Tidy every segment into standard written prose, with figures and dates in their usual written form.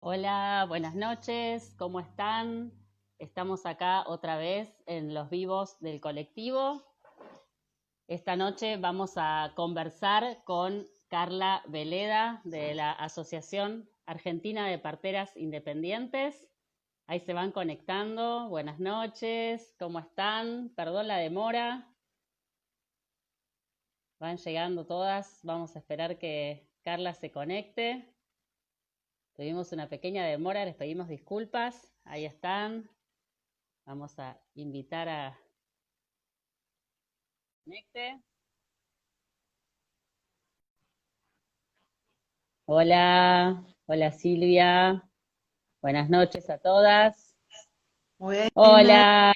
Hola, buenas noches, ¿cómo están? Estamos acá otra vez en los vivos del colectivo. Esta noche vamos a conversar con Carla Veleda de la Asociación Argentina de Parteras Independientes. Ahí se van conectando. Buenas noches, ¿cómo están? Perdón la demora. Van llegando todas. Vamos a esperar que Carla se conecte. Tuvimos una pequeña demora, les pedimos disculpas. Ahí están. Vamos a invitar a Conecte. Hola, hola Silvia. Buenas noches a todas. Buena. Hola,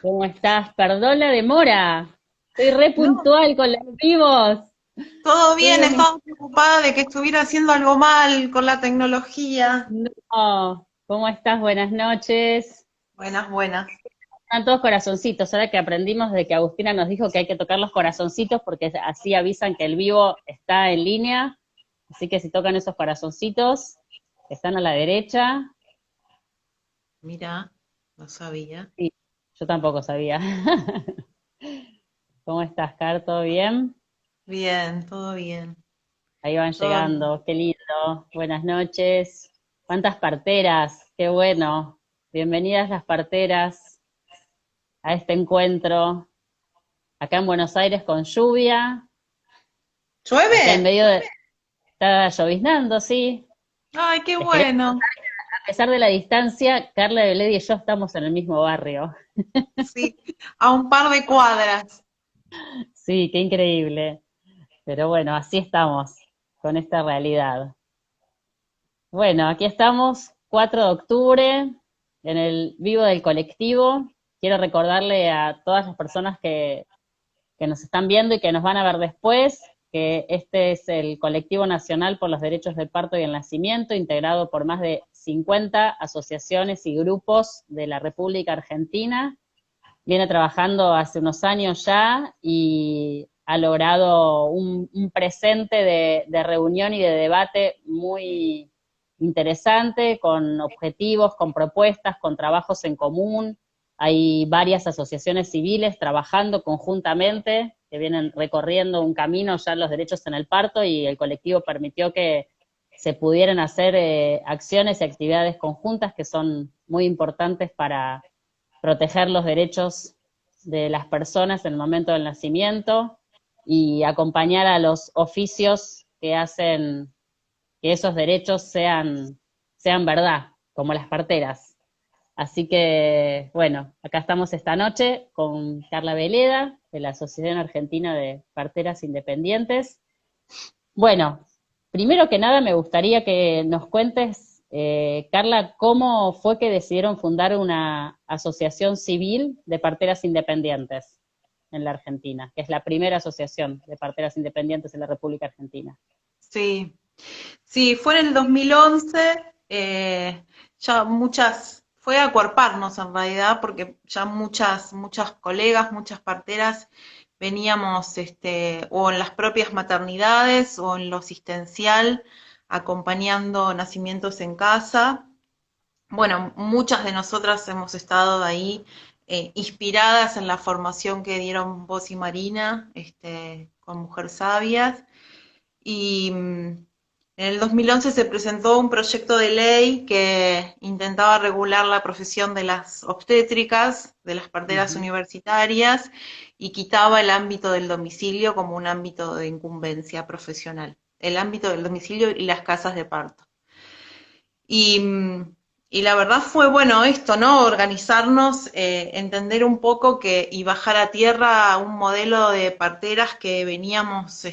¿cómo estás? Perdón la demora. Estoy re No, puntual con los vivos. todo bien, Tuve un... estaba preocupada de que estuviera haciendo algo mal con la tecnología. No. ¿Cómo estás? Buenas noches. Buenas, buenas. Están todos corazoncitos. Ahora que aprendimos de que Agustina nos dijo que hay que tocar los corazoncitos porque así avisan que el vivo está en línea. Así que si tocan esos corazoncitos, que están a la derecha. Mira, no sabía. Sí, yo tampoco sabía. ¿Cómo estás, Car? ¿Todo bien? Bien, todo bien. Ahí van Todo bien. llegando, qué lindo. Buenas noches. ¿Cuántas parteras? Qué bueno. Bienvenidas las parteras a este encuentro. Acá en Buenos Aires con lluvia, acá en ¿Llueve? medio de... Está lloviznando, sí. Ay, qué Les quería bueno. contar, a pesar de la distancia, Carla Beledi y yo estamos en el mismo barrio. Sí, a un par de cuadras. Sí, qué increíble. Pero bueno, así estamos con esta realidad. Bueno, aquí estamos, 4 de octubre, en el vivo del colectivo. Quiero recordarle a todas las personas que nos están viendo y que nos van a ver después, que este es el Colectivo Nacional por los Derechos del Parto y el Nacimiento, integrado por más de 50 asociaciones y grupos de la República Argentina. Viene trabajando hace unos años ya y ha logrado un presente de reunión y de debate muy interesante, con objetivos, con propuestas, con trabajos en común. Hay varias asociaciones civiles trabajando conjuntamente que vienen recorriendo un camino ya en los derechos en el parto, y el colectivo permitió que se pudieran hacer acciones y actividades conjuntas que son muy importantes para proteger los derechos de las personas en el momento del nacimiento y acompañar a los oficios que hacen que esos derechos sean verdad, como las parteras. Así que, bueno, acá estamos esta noche con Carla Veleda, de la Asociación Argentina de Parteras Independientes. Bueno, primero que nada me gustaría que nos cuentes, Carla, cómo fue que decidieron fundar una asociación civil de parteras independientes en la Argentina, que es la primera asociación de parteras independientes en la República Argentina. Sí, sí, fue en el 2011. Ya muchas, fue a acuerparnos en realidad, porque ya muchas colegas, muchas parteras veníamos, o en las propias maternidades o en lo asistencial, acompañando nacimientos en casa. Bueno, muchas de nosotras hemos estado ahí inspiradas en la formación que dieron Vos y Marina, con Mujer Sabias. Y en el 2011 se presentó un proyecto de ley que intentaba regular la profesión de las obstétricas, de las Uh parteras -huh. universitarias, y quitaba el ámbito del domicilio como un ámbito de incumbencia profesional, el ámbito del domicilio y las casas de parto. Y, y la verdad fue bueno esto, ¿no? Organizarnos, entender un poco que y bajar a tierra un modelo de parteras que veníamos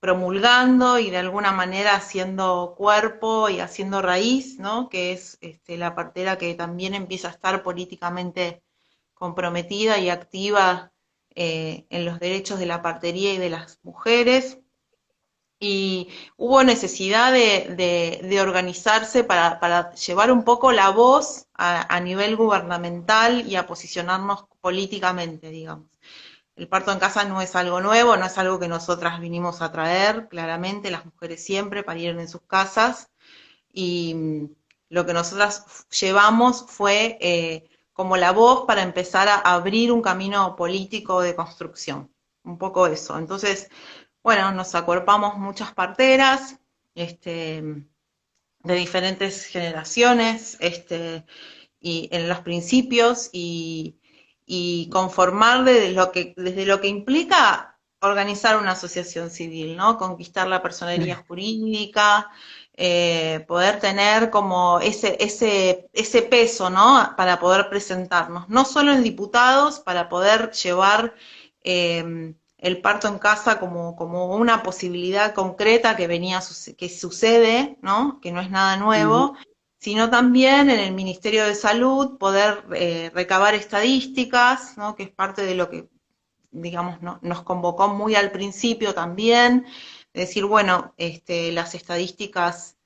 promulgando y de alguna manera haciendo cuerpo y haciendo raíz, ¿no? Que es la partera que también empieza a estar políticamente comprometida y activa en los derechos de la partería y de las mujeres. Y hubo necesidad de organizarse para llevar un poco la voz a nivel gubernamental y a posicionarnos políticamente, digamos. El parto en casa no es algo nuevo, no es algo que nosotras vinimos a traer, claramente las mujeres siempre parieron en sus casas, y lo que nosotras llevamos fue como la voz para empezar a abrir un camino político de construcción, un poco eso. Entonces, bueno, nos acuerpamos muchas parteras, de diferentes generaciones, y en los principios y conformar desde lo que implica organizar una asociación civil, ¿no? Conquistar la personería jurídica, poder tener como ese peso, ¿no? Para poder presentarnos, no solo en diputados, para poder llevar el parto en casa como una posibilidad concreta que sucede, ¿no? Que no es nada Ujú. nuevo, sino también en el Ministerio de Salud poder recabar estadísticas, ¿no? Que es parte de lo que, digamos, nos convocó muy al principio también, decir, bueno, las estadísticas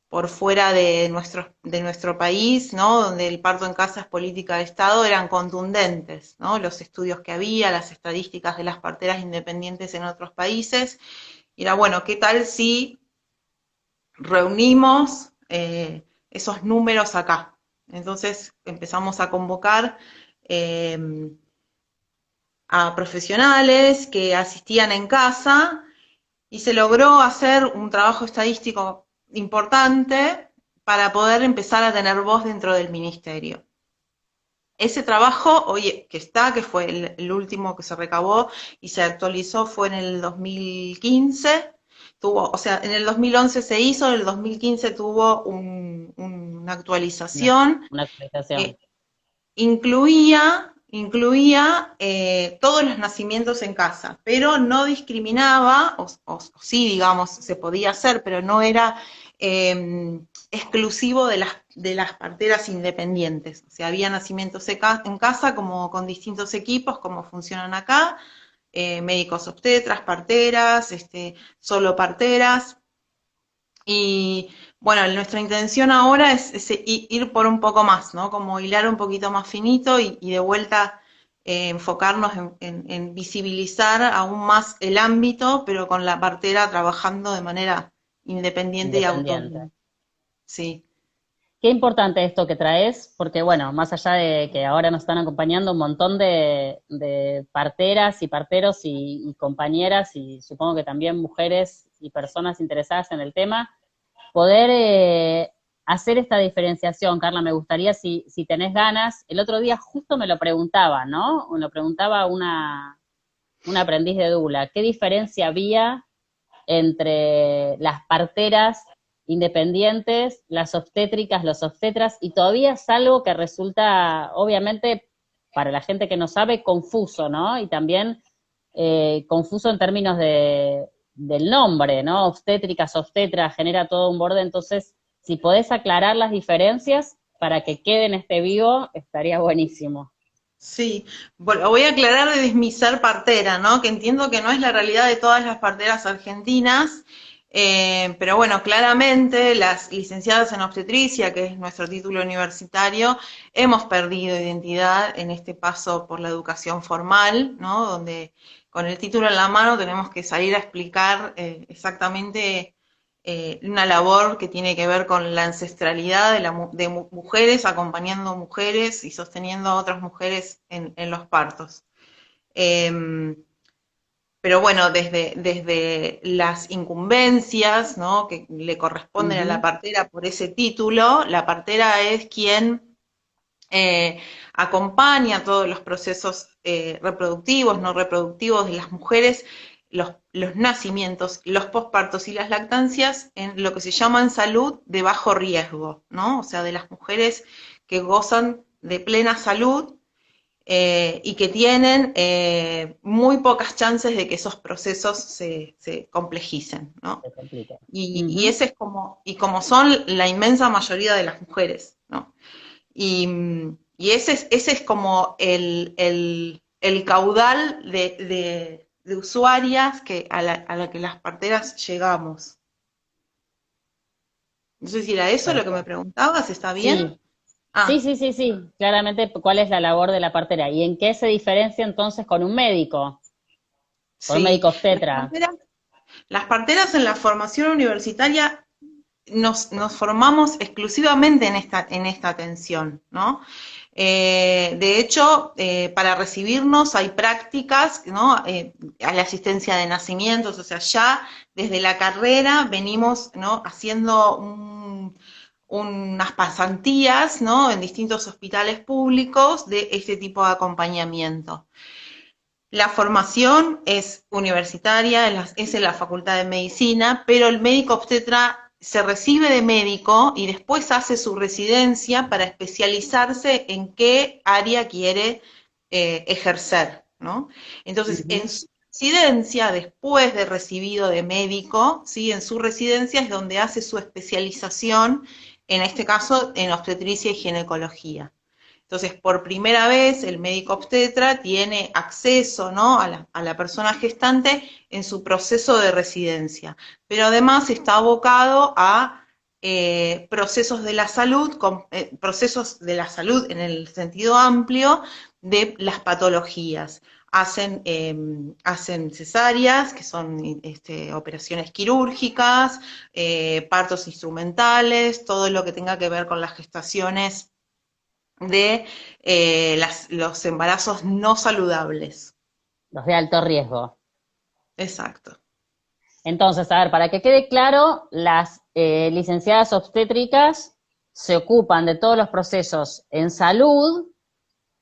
por fuera de nuestro país, ¿no? Donde el parto en casa es política de Estado, eran contundentes, ¿no? Los estudios que había, las estadísticas de las parteras independientes en otros países. Y era, bueno, ¿qué tal si reunimos esos números acá? Entonces empezamos a convocar eh, a profesionales que asistían en casa y se logró hacer un trabajo estadístico importante para poder empezar a tener voz dentro del ministerio. Ese trabajo, oye, que fue el último que se recabó y se actualizó, fue en el 2015. O sea, en el 2011 se hizo, en el 2015 tuvo una Una, actualización una que actualización. incluía todos los nacimientos en casa, pero no discriminaba, o sí, digamos, se podía hacer, pero no era exclusivo de las parteras independientes. O sea, había nacimientos en casa como con distintos equipos, como funcionan acá, médicos obstetras, parteras, solo parteras, y bueno, nuestra intención ahora es ir por un poco más, ¿no? Como hilar un poquito más finito y de vuelta enfocarnos en visibilizar aún más el ámbito, pero con la partera trabajando de manera independiente y Independiente. autónoma. Sí, Qué importante esto que traes, porque bueno, más allá de que ahora nos están acompañando un montón de parteras y parteros y compañeras y supongo que también mujeres y personas interesadas en el tema, poder hacer esta diferenciación, Carla, me gustaría si tenés ganas. El otro día justo me lo preguntaba, ¿no? Me lo preguntaba una aprendiz de Dula, ¿qué diferencia había entre las parteras independientes, las obstétricas, los obstetras, y todavía es algo que resulta, obviamente, para la gente que no sabe, confuso, ¿no? Y también confuso en términos del nombre, ¿no? Obstétricas, obstetras, genera todo un borde, entonces, si podés aclarar las diferencias para que quede en este vivo, estaría buenísimo. sí. Bueno, voy a aclarar de mi ser partera, ¿no? Que entiendo que no es la realidad de todas las parteras argentinas, pero bueno, claramente las licenciadas en obstetricia, que es nuestro título universitario, hemos perdido identidad en este paso por la educación formal, ¿no? Donde con el título en la mano tenemos que salir a explicar exactamente una labor que tiene que ver con la ancestralidad de mujeres acompañando mujeres y sosteniendo a otras mujeres en los partos. Eh, pero bueno, desde las incumbencias, ¿no? Que le corresponden a la Ujú. partera por ese título, la partera es quien acompaña todos los procesos reproductivos, no reproductivos de las mujeres, los nacimientos, los pospartos y las lactancias en lo que se llama en salud de bajo riesgo, ¿no? O sea, de las mujeres que gozan de plena salud y que tienen muy pocas chances de que esos procesos se complejicen, ¿no? Se complica. Y Ujú. ese es como son la inmensa mayoría de las mujeres, ¿no? Y, y ese es como el caudal de usuarias a la que las parteras llegamos. No sé si era eso lo que me Perfecto. preguntabas, ¿está bien? Sí, sí, Ah, sí, sí, sí, claramente cuál es la labor de la partera y en qué se diferencia entonces con un sí. médico Las obstetra. parteras, las parteras en la formación universitaria nos formamos exclusivamente en esta atención, ¿no? De hecho, para recibirnos hay prácticas, ¿no? A la asistencia de nacimientos, o sea, ya desde la carrera venimos, ¿no? haciendo unas pasantías, ¿no? En distintos hospitales públicos de este tipo de acompañamiento. La formación es universitaria, es en la Facultad de Medicina, pero el médico obstetra se recibe de médico y después hace su residencia para especializarse en qué área quiere ejercer, ¿no? Entonces, en Ujú. su residencia, después de recibido de médico, ¿sí? En su residencia es donde hace su especialización, en este caso, en obstetricia y ginecología. Entonces, por primera vez, el médico obstetra tiene acceso, ¿no? a la persona gestante en su proceso de residencia, pero además está abocado a procesos de la salud, procesos de la salud en el sentido amplio de las patologías. Hacen cesáreas, que son operaciones quirúrgicas, partos instrumentales, todo lo que tenga que ver con las gestaciones de los embarazos no saludables. Los de alto riesgo. Exacto. Entonces, a ver, para que quede claro, las licenciadas obstétricas se ocupan de todos los procesos en salud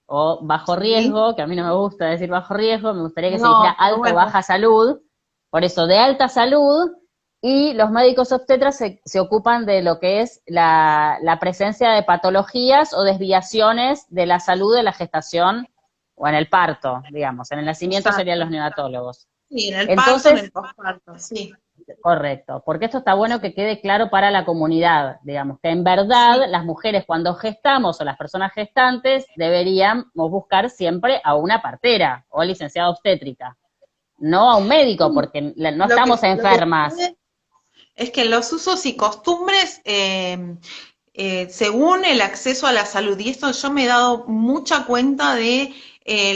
o bajo Sí. riesgo, que a mí no me gusta decir bajo riesgo, me gustaría que se dijera No, pero alta o bueno, baja salud, por eso de alta salud, y los médicos obstetras se ocupan de lo que es la presencia de patologías o desviaciones de la salud de la gestación o en el parto, digamos, en el nacimiento serían los exacto. neonatólogos. Sí, en el parto, en Entonces, el posparto, sí. correcto, porque esto está bueno que quede claro para la comunidad, digamos, que en verdad Sí. las mujeres cuando gestamos o las personas gestantes deberíamos buscar siempre a una partera o licenciada obstétrica, no a un médico, Sí. porque no estamos Lo que enfermas. sucede es que los usos y costumbres, según el acceso a la salud, y esto yo me he dado mucha cuenta de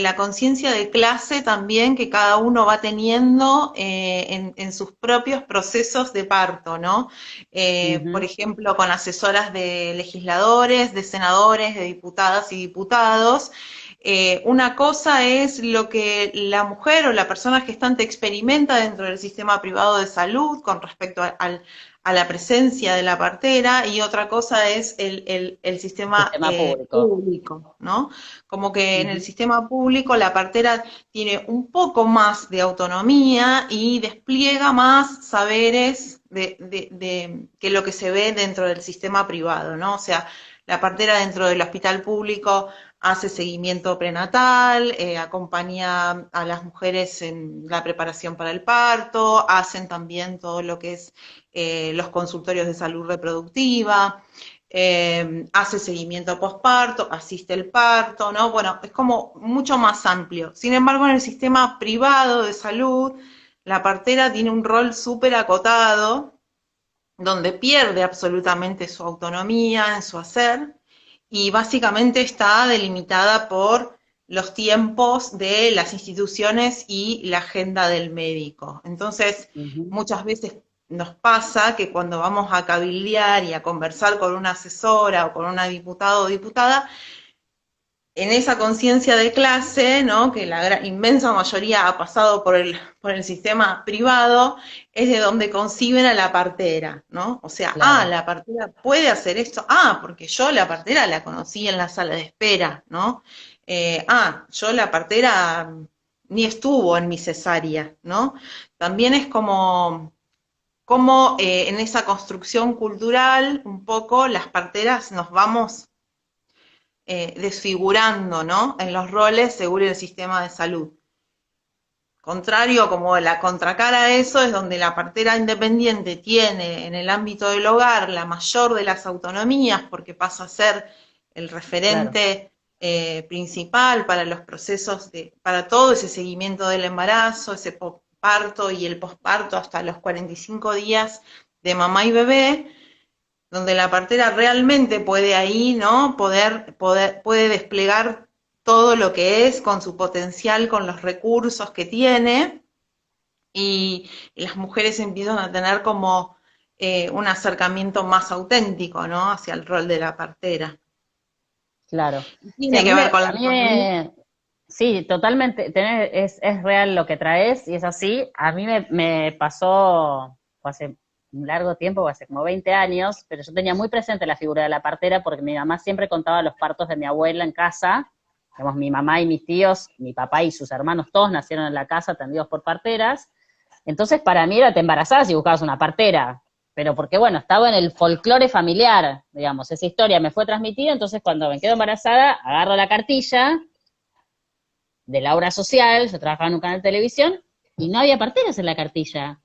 la conciencia de clase también que cada uno va teniendo en sus propios procesos de parto, ¿no? Por Ujú. ejemplo, con asesoras de legisladores, de senadores, de diputadas y diputados. Una cosa es lo que la mujer o la persona gestante experimenta dentro del sistema privado de salud con respecto a la presencia de la partera y otra cosa es el El sistema sistema público. público, ¿no? Como que en el Ujú. sistema público la partera tiene un poco más de autonomía y despliega más saberes que lo que se ve dentro del sistema privado, ¿no? O sea, la partera dentro del hospital público hace seguimiento prenatal, acompaña a las mujeres en la preparación para el parto, hacen también todo lo que es los consultorios de salud reproductiva, hace seguimiento posparto, asiste el parto, ¿no? Bueno, es como mucho más amplio. Sin embargo, en el sistema privado de salud, la partera tiene un rol súper acotado, donde pierde absolutamente su autonomía en su hacer y básicamente está delimitada por los tiempos de las instituciones y la agenda del médico. Entonces, Ujú. muchas veces nos pasa que cuando vamos a cabildear y a conversar con una asesora o con una diputada o diputada, en esa conciencia de clase, ¿no? Que la inmensa mayoría ha pasado por el sistema privado, es de donde conciben a la partera, ¿no? O sea, Claro. la partera puede hacer esto, porque yo la partera la conocí en la sala de espera, ¿no? Yo la partera ni estuvo en mi cesárea, ¿no? También es como en esa construcción cultural, un poco las parteras nos vamos desfigurando, ¿no? En los roles según el sistema de salud. Contrario, como la contracara a eso, es donde la partera independiente tiene en el ámbito del hogar la mayor de las autonomías, porque pasa a ser el Claro. referente principal para los procesos, para todo ese seguimiento del embarazo, ese parto y el posparto hasta los 45 días de mamá y bebé, donde la partera realmente puede ahí, ¿no? Puede desplegar todo lo que es con su potencial, con los recursos que tiene, y las mujeres empiezan a tener como un acercamiento más auténtico, ¿no? Hacia el rol de la partera. Claro. Sí, Tiene que ver con a la mí familia. sí, totalmente, es real lo que traes y es así. A mí me pasó fue hace un largo tiempo, hace como 20 años, pero yo tenía muy presente la figura de la partera porque mi mamá siempre contaba los partos de mi abuela en casa. Digamos, mi mamá y mis tíos, mi papá y sus hermanos, todos nacieron en la casa atendidos por parteras. Entonces, para mí era te embarazabas y buscabas una partera, pero porque, bueno, estaba en el folclore familiar, digamos, esa historia me fue transmitida, entonces cuando me quedo embarazada, agarro la cartilla de la obra social, yo trabajaba en un canal de televisión, y no había parteras en la cartilla.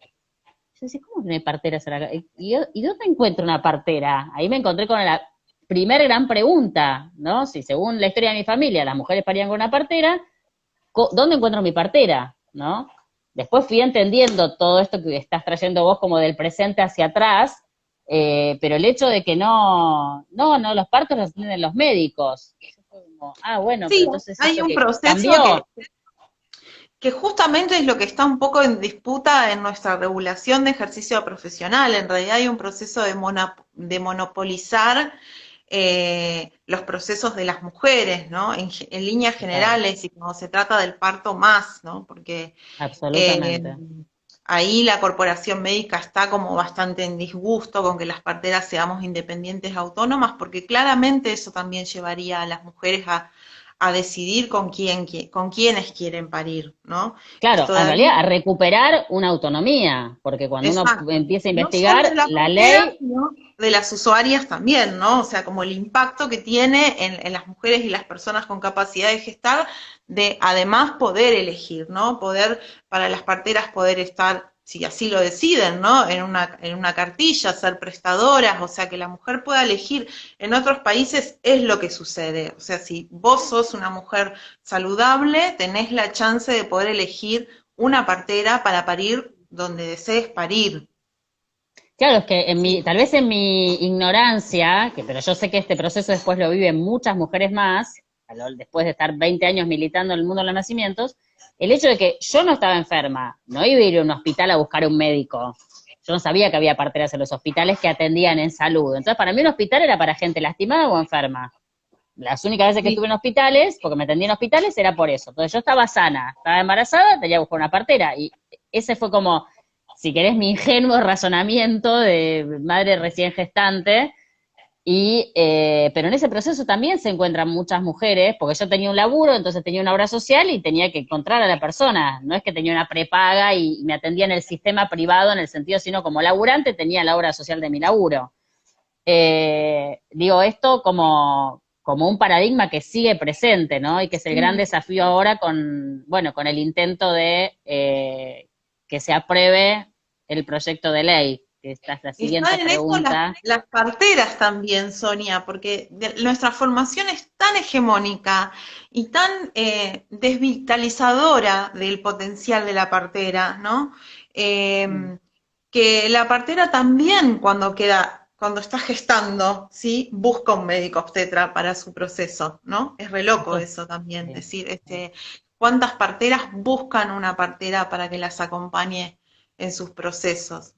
Yo decía, ¿cómo que no hay parteras en la cartilla? ¿Y dónde encuentro una partera? Ahí me encontré con la primer gran pregunta, ¿no? Si según la historia de mi familia las mujeres parían con una partera, ¿dónde encuentro mi partera? ¿No? Después fui entendiendo todo esto que estás trayendo vos como del presente hacia atrás, pero el hecho de que los partos los tienen los médicos. Yo fue como, bueno, pero Sí, entonces hay esto un que proceso cambió. que justamente es lo que está un poco en disputa en nuestra regulación de ejercicio profesional. En realidad hay un proceso de monopolizar los procesos de las mujeres, ¿no? En líneas Claro, generales y cuando se trata del parto más, ¿no? Porque eh, absolutamente. ahí la corporación médica está como bastante en disgusto con que las parteras seamos independientes autónomas, porque claramente eso también llevaría a las mujeres a decidir con quiénes quieren parir, ¿no? Y Claro, en realidad todavía a recuperar una autonomía, porque cuando uno exacto. empieza a No solo de investigar, la la partera, ley, sino de las usuarias también, ¿no? O sea, como el impacto que tiene en las mujeres y las personas con capacidad de gestar, de además poder elegir, ¿no? Poder, para las parteras poder estar, si así lo deciden, ¿no? En una cartilla, ser prestadoras, o sea, que la mujer pueda elegir. En otros países es lo que sucede. O sea, si vos sos una mujer saludable, tenés la chance de poder elegir una partera para parir donde desees parir. claro, es que Sí. tal vez en mi ignorancia, pero yo sé que este proceso después lo viven muchas mujeres más, después de estar 20 años militando en el mundo de los nacimientos, el hecho de que yo no estaba enferma, no iba a ir a un hospital a buscar un médico. Yo no sabía que había parteras en los hospitales que atendían en salud. Entonces, para mí un hospital era para gente lastimada o enferma. Las únicas veces que Sí. estuve en hospitales, porque me atendí en hospitales, era por eso. Entonces yo estaba sana, estaba embarazada, tenía que buscar una partera. Y ese fue como, si querés, mi ingenuo razonamiento de madre recién gestante. Pero en ese proceso también se encuentran muchas mujeres, porque yo tenía un laburo, entonces tenía una obra social y tenía que encontrar a la persona. No es que tenía una prepaga y me atendía en el sistema privado en el sentido, sino como laburante tenía la obra social de mi laburo. Digo esto como un paradigma que sigue presente, ¿no? Y que es el gran Sí. desafío ahora bueno, con el intento de que se apruebe el proyecto de ley, que esta es la siguiente Están en esto pregunta. las parteras también, Sonia, porque nuestra formación es tan hegemónica y tan desvitalizadora del potencial de la partera, ¿no? Mm, Que la partera también cuando está gestando, ¿sí? Busca un médico obstetra para su proceso, ¿no? Es re loco esto es, eso también, sí, decir, sí. cuántas parteras buscan una partera para que las acompañe en sus procesos.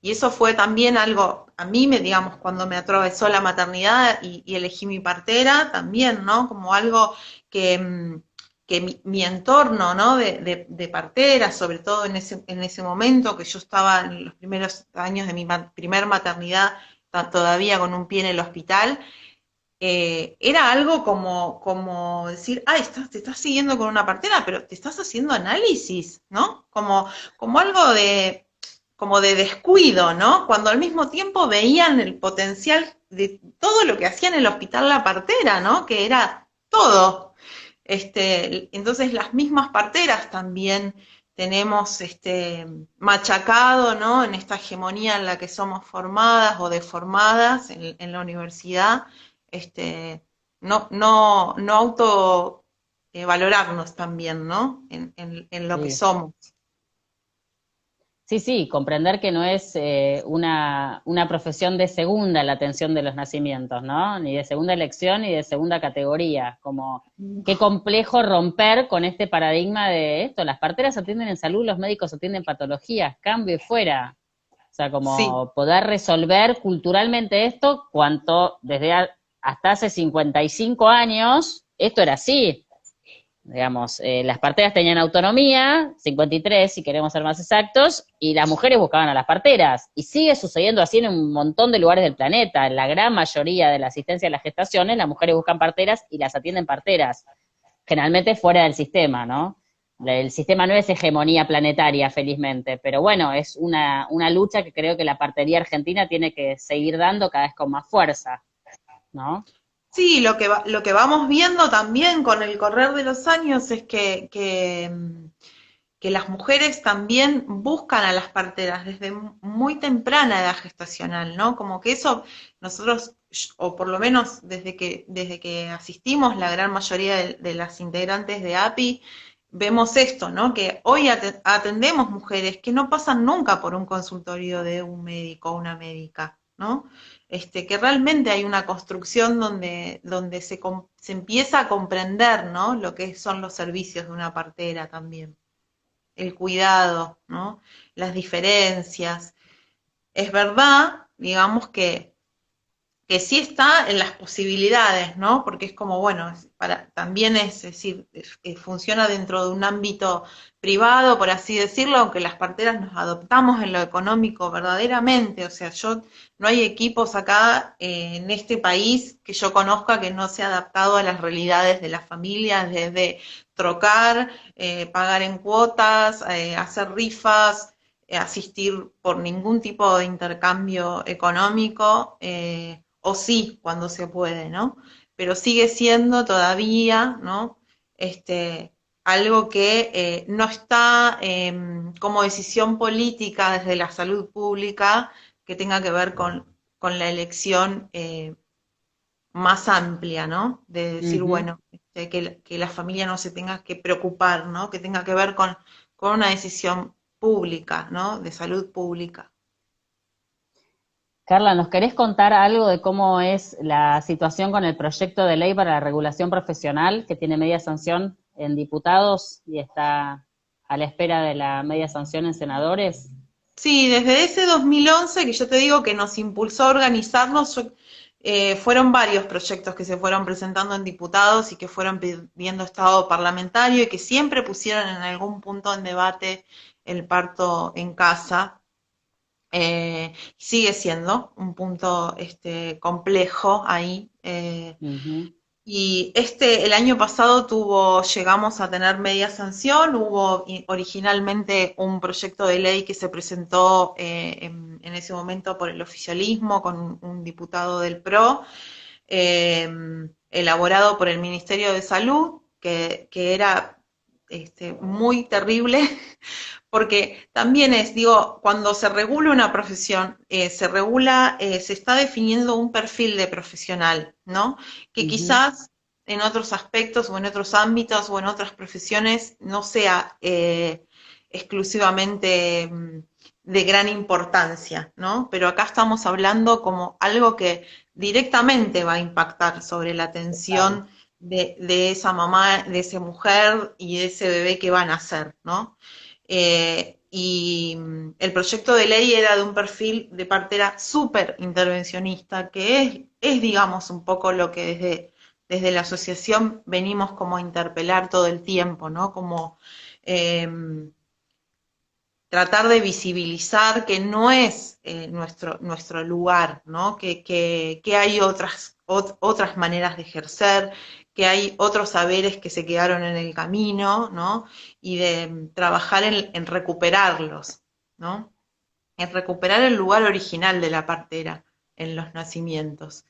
Y eso fue también algo, a mí me, digamos, cuando me atravesó la maternidad y elegí mi partera, también, ¿no? Como algo que, que mi entorno, ¿no? De partera, sobre todo en ese momento que yo estaba en los primeros años de mi primer maternidad, todavía con un pie en el hospital, era algo como decir, ay, te estás siguiendo con una partera, pero te estás haciendo análisis, ¿no? Como algo como de descuido, ¿no? Cuando al mismo tiempo veían el potencial de todo lo que hacía en el hospital la partera, ¿no? Que era todo. Entonces las mismas parteras también tenemos machacado, ¿no? En esta hegemonía en la que somos formadas o deformadas en la universidad, no auto valorarnos también, ¿no? En lo que Sí. somos. Sí, sí, comprender que no es una profesión de segunda la atención de los nacimientos, ¿no? Ni de segunda elección ni de segunda categoría. Como qué complejo romper con este paradigma de esto. Las parteras atienden en salud, los médicos atienden patologías, cambio y fuera. O sea, Sí. como poder resolver culturalmente esto, hasta hace 55 años, esto era así. Digamos, las parteras tenían autonomía, 53 si queremos ser más exactos, y las mujeres buscaban a las parteras. Y sigue sucediendo así en un montón de lugares del planeta. En la gran mayoría de la asistencia a las gestaciones, las mujeres buscan parteras y las atienden parteras, generalmente fuera del sistema, ¿no? El sistema no es hegemonía planetaria, felizmente, pero bueno, es una lucha que creo que la partería argentina tiene que seguir dando cada vez con más fuerza, ¿no? Sí, lo que vamos viendo también con el correr de los años es que las mujeres también buscan a las parteras desde muy temprana edad gestacional, ¿no? Como que eso nosotros, o por lo menos desde que asistimos la gran mayoría de las integrantes de API, vemos esto, ¿no? Que hoy atendemos mujeres que no pasan nunca por un consultorio de un médico o una médica, ¿no? Que realmente hay una construcción donde se empieza a comprender, ¿no? Lo que son los servicios de una partera también, el cuidado, ¿no? Las diferencias. Es verdad, digamos que sí está en las posibilidades, ¿no? Porque es como, bueno, también es decir, funciona dentro de un ámbito privado, por así decirlo, aunque las parteras nos adoptamos en lo económico verdaderamente, o sea, no hay equipos acá en este país que yo conozca que no se ha adaptado a las realidades de las familias, desde trocar, pagar en cuotas, hacer rifas, asistir por ningún tipo de intercambio económico, o sí, cuando se puede, ¿no? Pero sigue siendo todavía, ¿no? Este, algo que no está como decisión política desde la salud pública que tenga que ver con la elección más amplia, ¿no? De decir, Ujú. bueno, que la familia no se tenga que preocupar, ¿no? Que tenga que ver con una decisión pública, ¿no? De salud pública. Carla, ¿nos querés contar algo de cómo es la situación con el proyecto de ley para la regulación profesional que tiene media sanción en diputados y está a la espera de la media sanción en senadores? Sí, desde ese 2011 que yo te digo que nos impulsó a organizarnos, fueron varios proyectos que se fueron presentando en diputados y que fueron pidiendo estado parlamentario y que siempre pusieron en algún punto en debate el parto en casa. Sigue siendo un punto complejo ahí. Ujú, Y el año pasado llegamos a tener media sanción, hubo originalmente un proyecto de ley que se presentó en ese momento por el oficialismo con un diputado del PRO, eh, elaborado por el Ministerio de Salud, que era muy terrible, porque también digo, cuando se regula una profesión, se está definiendo un perfil de profesional, ¿no? Que ujú. quizás en otros aspectos o en otros ámbitos o en otras profesiones no sea exclusivamente de gran importancia, ¿no? Pero acá estamos hablando como algo que directamente va a impactar sobre la Total. atención de esa mamá, de esa mujer y de ese bebé que van a nacer, ¿no? Y el proyecto de ley era de un perfil de partera súper intervencionista, que digamos, un poco lo que desde la asociación venimos como a interpelar todo el tiempo, ¿no? Como eh, tratar de visibilizar que no es nuestro lugar, ¿no? Que hay otras maneras de ejercer, que hay otros saberes que se quedaron en el camino, ¿no? Y de trabajar en recuperarlos, ¿no? En recuperar el lugar original de la partera en los nacimientos.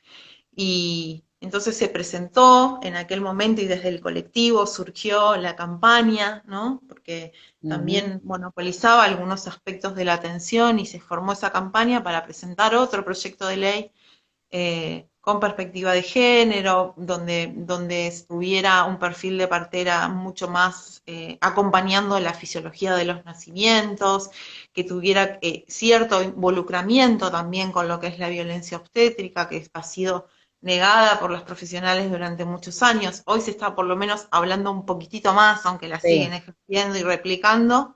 Y entonces se presentó en aquel momento y desde el colectivo surgió la campaña, ¿no? Porque Ujú. también monopolizaba algunos aspectos de la atención y se formó esa campaña para presentar otro proyecto de ley con perspectiva de género, donde estuviera un perfil de partera mucho más acompañando la fisiología de los nacimientos, que tuviera cierto involucramiento también con lo que es la violencia obstétrica, que ha sido negada por los profesionales durante muchos años. Hoy se está por lo menos hablando un poquitito más, aunque la siguen Sí. ejerciendo y replicando.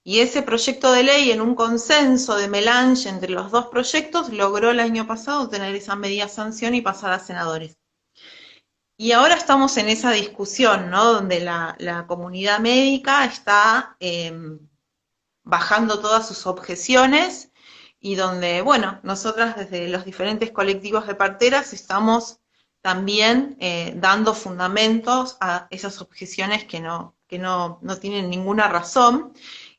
Y ese proyecto de ley, en un consenso de melange entre los dos proyectos, logró el año pasado tener esa media sanción y pasar a senadores. Y ahora estamos en esa discusión, ¿no? Donde la comunidad médica está bajando todas sus objeciones y donde, bueno, nosotras desde los diferentes colectivos de parteras estamos también dando fundamentos a esas objeciones que no tienen ninguna razón.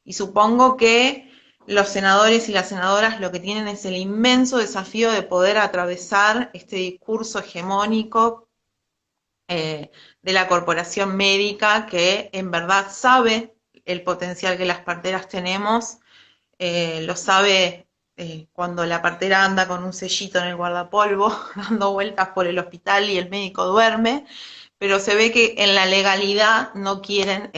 Y supongo que los senadores y las senadoras lo que tienen es el inmenso desafío de poder atravesar este discurso hegemónico de la corporación médica que en verdad sabe el potencial que las parteras tenemos, lo sabe cuando la partera anda con un sellito en el guardapolvo, dando vueltas por el hospital y el médico duerme, pero se ve que en la legalidad no quieren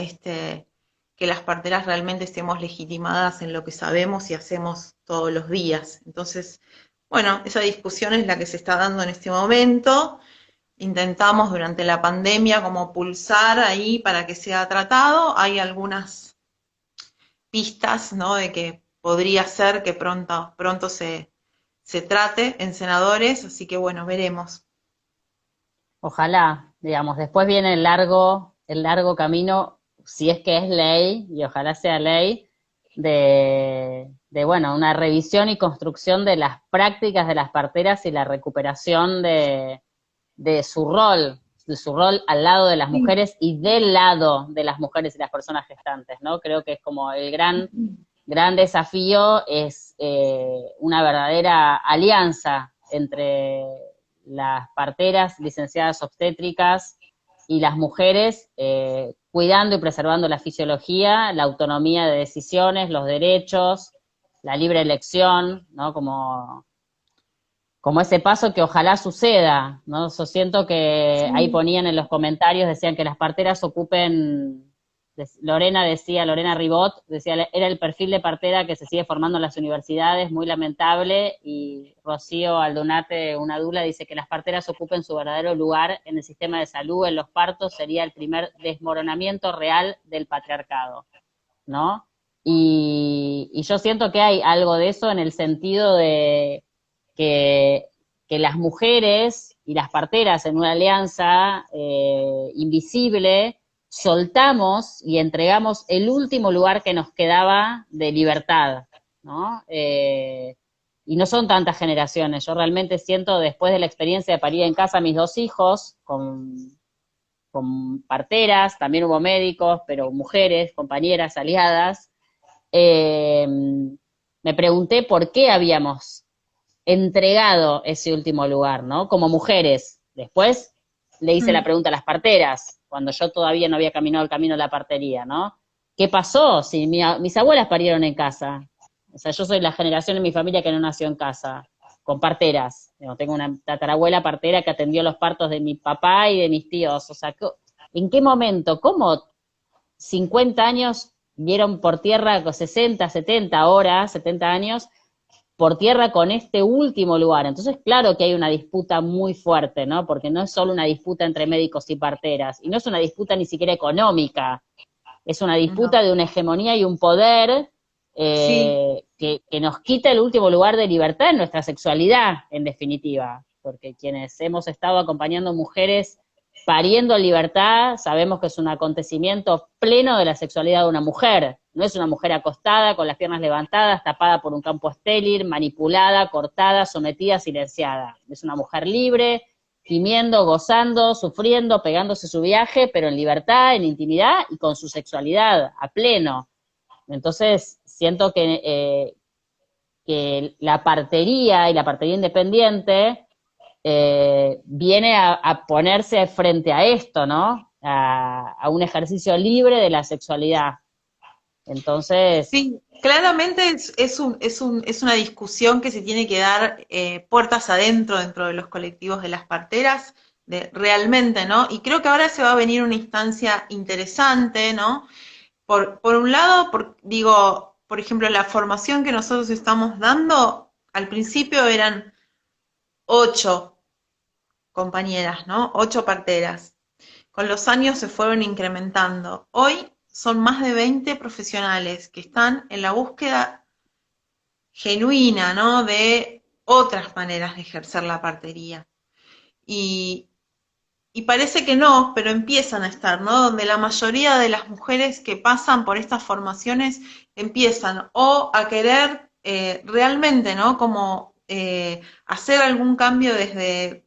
que las parteras realmente estemos legitimadas en lo que sabemos y hacemos todos los días. Entonces, bueno, esa discusión es la que se está dando en este momento. Intentamos durante la pandemia como pulsar ahí para que sea tratado. Hay algunas pistas, ¿no? De que podría ser que pronto se trate en senadores, así que bueno, veremos. Ojalá, digamos, después viene el largo camino, si es que es ley, y ojalá sea ley, bueno, una revisión y construcción de las prácticas de las parteras y la recuperación de su rol al lado de las Sí. mujeres y del lado de las mujeres y las personas gestantes, ¿no? Creo que es como el gran desafío es una verdadera alianza entre las parteras, licenciadas obstétricas y las mujeres, cuidando y preservando la fisiología, la autonomía de decisiones, los derechos, la libre elección, ¿no? Como ese paso que ojalá suceda, ¿no? Yo siento que ahí Sí. ponían en los comentarios, decían que las parteras ocupen, Lorena Ribot, decía, era el perfil de partera que se sigue formando en las universidades, muy lamentable, y Rocío Aldunate, una dula, dice que las parteras ocupen su verdadero lugar en el sistema de salud, en los partos, sería el primer desmoronamiento real del patriarcado, ¿no? Y yo siento que hay algo de eso en el sentido de que, que las mujeres y las parteras en una alianza invisible soltamos y entregamos el último lugar que nos quedaba de libertad, ¿no? Y no son tantas generaciones. Yo realmente siento, después de la experiencia de parir en casa a mis dos hijos, con parteras, también hubo médicos, pero mujeres, compañeras, aliadas, eh, me pregunté por qué habíamos entregado ese último lugar, ¿no? Como mujeres. Después le hice la Mm. pregunta a las parteras, cuando yo todavía no había caminado el camino de la partería, ¿no? ¿Qué pasó si mis abuelas parieron en casa? O sea, yo soy la generación en mi familia que no nació en casa, con parteras. Tengo una tatarabuela partera que atendió los partos de mi papá y de mis tíos. O sea, ¿en qué momento? ¿Cómo 50 años vieron por tierra 60, 70 horas, 70 años, por tierra con este último lugar? Entonces, claro que hay una disputa muy fuerte, ¿no? Porque no es solo una disputa entre médicos y parteras, y no es una disputa ni siquiera económica, es una disputa No. de una hegemonía y un poder Sí. que nos quita el último lugar de libertad en nuestra sexualidad, en definitiva, porque quienes hemos estado acompañando mujeres pariendo en libertad, sabemos que es un acontecimiento pleno de la sexualidad de una mujer. No es una mujer acostada, con las piernas levantadas, tapada por un campo estéril, manipulada, cortada, sometida, silenciada. Es una mujer libre, gimiendo, gozando, sufriendo, pegándose su viaje, pero en libertad, en intimidad y con su sexualidad a pleno. Entonces, siento que la partería y la partería independiente viene a ponerse frente a esto, ¿no? A un ejercicio libre de la sexualidad. Entonces, Sí, claramente es una discusión que se tiene que dar puertas adentro dentro de los colectivos de las parteras, realmente, ¿no? Y creo que ahora se va a venir una instancia interesante, ¿no? Por un lado, digo, por ejemplo, la formación que nosotros estamos dando, al principio eran 8 compañeras, ¿no? 8 parteras. Con los años se fueron incrementando. Hoy son más de 20 profesionales que están en la búsqueda genuina, ¿no? De otras maneras de ejercer la partería. Y, y parece que no, pero empiezan a estar, ¿no? Donde la mayoría de las mujeres que pasan por estas formaciones empiezan o a querer realmente, ¿no? Como hacer algún cambio desde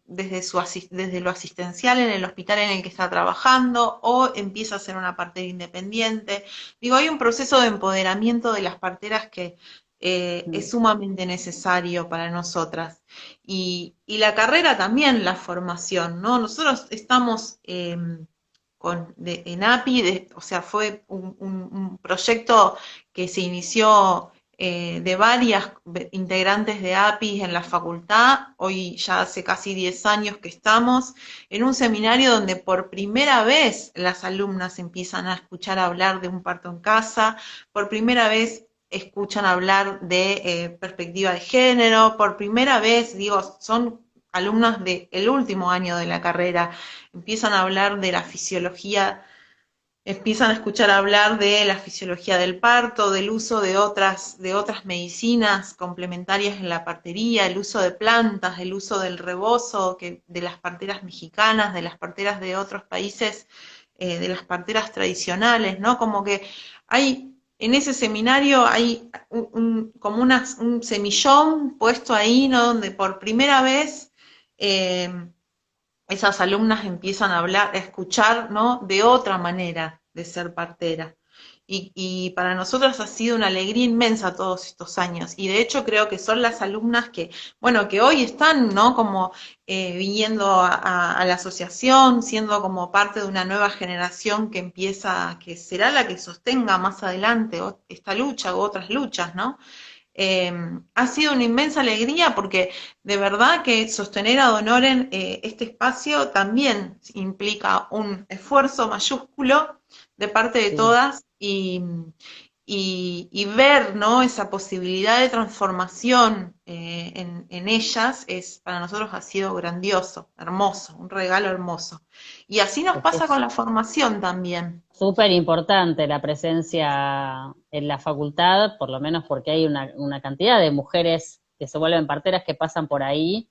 lo asistencial en el hospital en el que está trabajando, o empieza a ser una partera independiente. Digo, hay un proceso de empoderamiento de las parteras que Mm. es sumamente necesario para nosotras. Y la carrera también, la formación, ¿no? Nosotros estamos en API, o sea, fue un proyecto que se inició de varias integrantes de API en la facultad. Hoy ya hace casi 10 años que estamos en un seminario donde por primera vez las alumnas empiezan a escuchar hablar de un parto en casa, por primera vez escuchan hablar de perspectiva de género, por primera vez, digo, son alumnas del último año de la carrera, empiezan a hablar de la fisiología, empiezan a escuchar hablar de la fisiología del parto, del uso de otras medicinas complementarias en la partería, el uso de plantas, el uso del rebozo, que, de las parteras mexicanas, de las parteras de otros países, de las parteras tradicionales, ¿no? Como que hay, en ese seminario hay como un semillón puesto ahí, ¿no? Donde por primera vez esas alumnas empiezan a hablar, a escuchar, ¿no? De otra manera de ser partera. Y para nosotros ha sido una alegría inmensa todos estos años. Y de hecho creo que son las alumnas que, bueno, que hoy están, ¿no? Como viniendo a la asociación, siendo como parte de una nueva generación que empieza, que será la que sostenga más adelante esta lucha u otras luchas, ¿no? Ha sido una inmensa alegría porque de verdad que sostener a Donoren este espacio también implica un esfuerzo mayúsculo de parte de Sí. todas y ver, ¿no? Esa posibilidad de transformación en ellas es, para nosotros ha sido grandioso, hermoso, un regalo hermoso. Y así nos Es que pasa con es la formación también. súper importante la presencia en la facultad, por lo menos porque hay una cantidad de mujeres que se vuelven parteras que pasan por ahí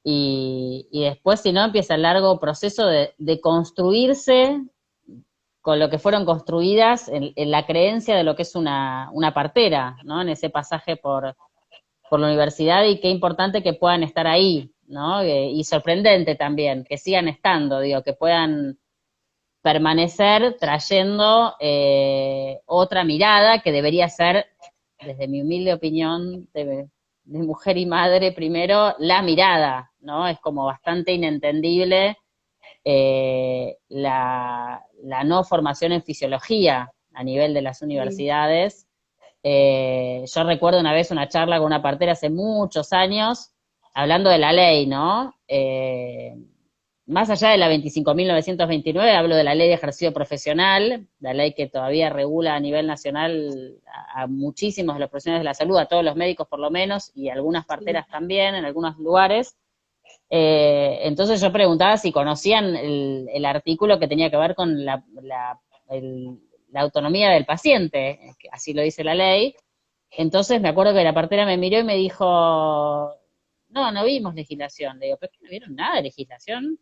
y después, si no, empieza el largo proceso de construirse con lo que fueron construidas en la creencia de lo que es una partera, ¿no? En ese pasaje por la universidad y qué importante que puedan estar ahí, ¿no? Y sorprendente también, que sigan estando, digo, que puedan permanecer trayendo otra mirada que debería ser, desde mi humilde opinión de mujer y madre primero, la mirada, ¿no? Es como bastante inentendible la no formación en fisiología a nivel de las Sí. universidades. Yo recuerdo una vez una charla con una partera hace muchos años, hablando de la ley, ¿no? Más allá de la 25.929, hablo de la ley de ejercicio profesional, la ley que todavía regula a nivel nacional a muchísimos de los profesionales de la salud, a todos los médicos por lo menos, y algunas Sí. parteras también en algunos lugares. Entonces yo preguntaba si conocían el artículo que tenía que ver con la autonomía del paciente, que así lo dice la ley. Entonces me acuerdo que la partera me miró y me dijo, no, no vimos legislación. Le digo, ¿pero es que no vieron nada de legislación?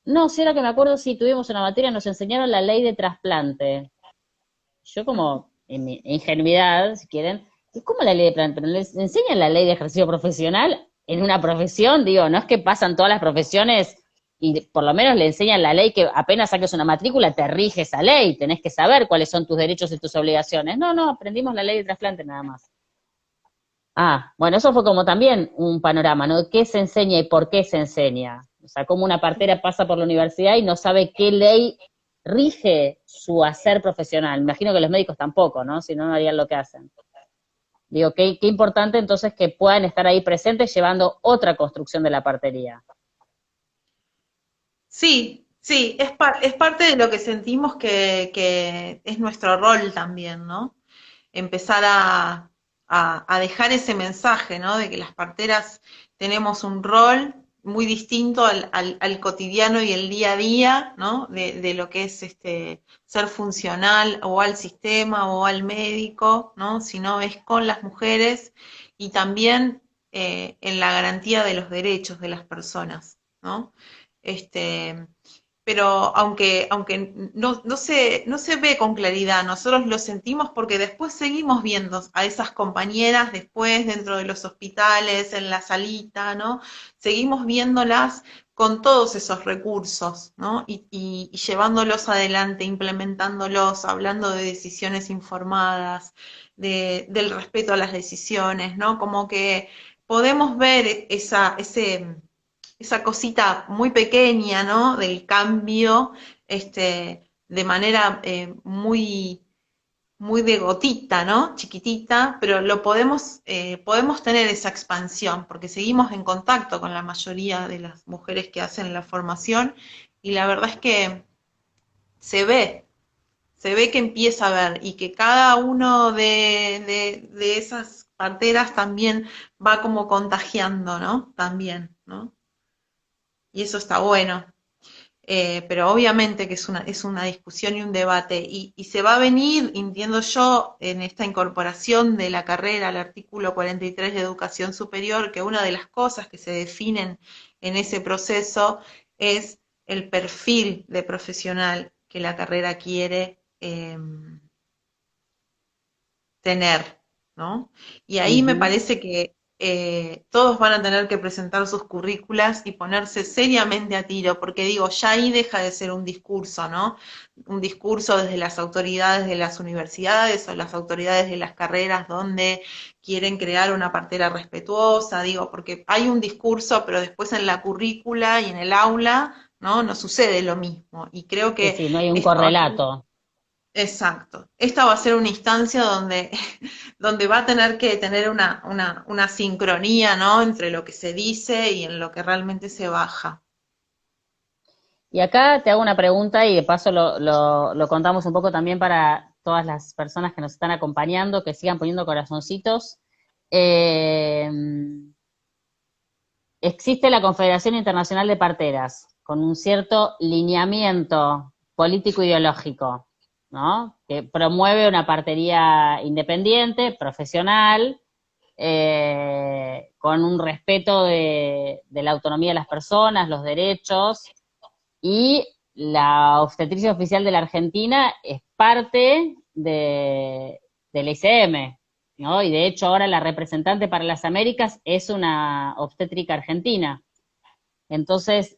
No, si era que me acuerdo, si tuvimos una materia, nos enseñaron la ley de trasplante. Yo como, en mi ingenuidad, si quieren, ¿y cómo la ley de trasplante? ¿Pero les enseñan la ley de ejercicio profesional en una profesión? Digo, no es que pasan todas las profesiones y por lo menos le enseñan la ley que apenas saques una matrícula te rige esa ley, tenés que saber cuáles son tus derechos y tus obligaciones. No, no, aprendimos la ley de trasplante nada más. Ah, bueno, eso fue como también un panorama, ¿no? ¿Qué se enseña y por qué se enseña? O sea, cómo una partera pasa por la universidad y no sabe qué ley rige su hacer profesional. Me imagino que los médicos tampoco, ¿no? Si no, no harían lo que hacen. Digo, qué importante entonces que puedan estar ahí presentes llevando otra construcción de la partería. Sí, sí, es parte de lo que sentimos que es nuestro rol también, ¿no? Empezar a dejar ese mensaje, ¿no? De que las parteras tenemos un rol muy distinto al cotidiano y el día a día, ¿no? De lo que es ser funcional o al sistema o al médico, ¿no? Sino es con las mujeres y también en la garantía de los derechos de las personas, ¿no? Este, pero aunque no se ve con claridad, nosotros lo sentimos porque después seguimos viendo a esas compañeras después dentro de los hospitales, en la salita, ¿no? Seguimos viéndolas con todos esos recursos, ¿no? Y llevándolos adelante, implementándolos, hablando de decisiones informadas, del respeto a las decisiones, ¿no? Como que podemos ver esa cosita muy pequeña, ¿no? Del cambio, de manera muy de gotita, ¿no? Chiquitita, pero podemos tener esa expansión, porque seguimos en contacto con la mayoría de las mujeres que hacen la formación, y la verdad es que se ve, se ve que empieza a ver, y que cada uno de esas parteras también va como contagiando, ¿no? También, ¿no? Y eso está bueno. Pero obviamente que es una discusión y un debate, y se va a venir, entiendo yo, en esta incorporación de la carrera al artículo 43 de educación superior, que una de las cosas que se definen en ese proceso es el perfil de profesional que la carrera quiere tener, ¿no? Y ahí me Ujú. parece que todos van a tener que presentar sus currículas y ponerse seriamente a tiro, porque digo, ya ahí deja de ser un discurso, ¿no? Un discurso desde las autoridades de las universidades o las autoridades de las carreras donde quieren crear una partera respetuosa, digo, porque hay un discurso, pero después en la currícula y en el aula, ¿no? No sucede lo mismo. Y creo Sí, que sí, no hay un esta va a ser correlato. exacto. Esta va a ser una instancia donde va a tener que tener una sincronía, ¿no? Entre lo que se dice y en lo que realmente se baja. Y acá te hago una pregunta y de paso lo contamos un poco también para todas las personas que nos están acompañando, que sigan poniendo corazoncitos. Eh, Existe la Confederación Internacional de Parteras, con un cierto lineamiento político-ideológico, ¿no? Que promueve una partería independiente, profesional, con un respeto de la autonomía de las personas, los derechos, y la obstetricia oficial de la Argentina es parte del ICM, ¿no? Y de hecho ahora la representante para las Américas es una obstétrica argentina. Entonces,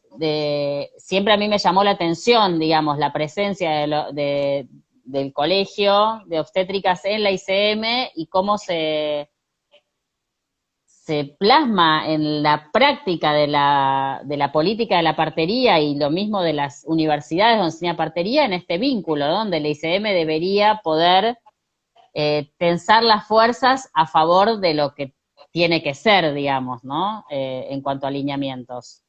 siempre a mí me llamó la atención, digamos, la presencia del colegio de obstétricas en la ICM y cómo se plasma en la práctica de la política de la partería y lo mismo de las universidades donde enseña partería en este vínculo, ¿no? Donde la ICM debería poder tensar las fuerzas a favor de lo que tiene que ser, digamos, ¿no? En cuanto a alineamientos.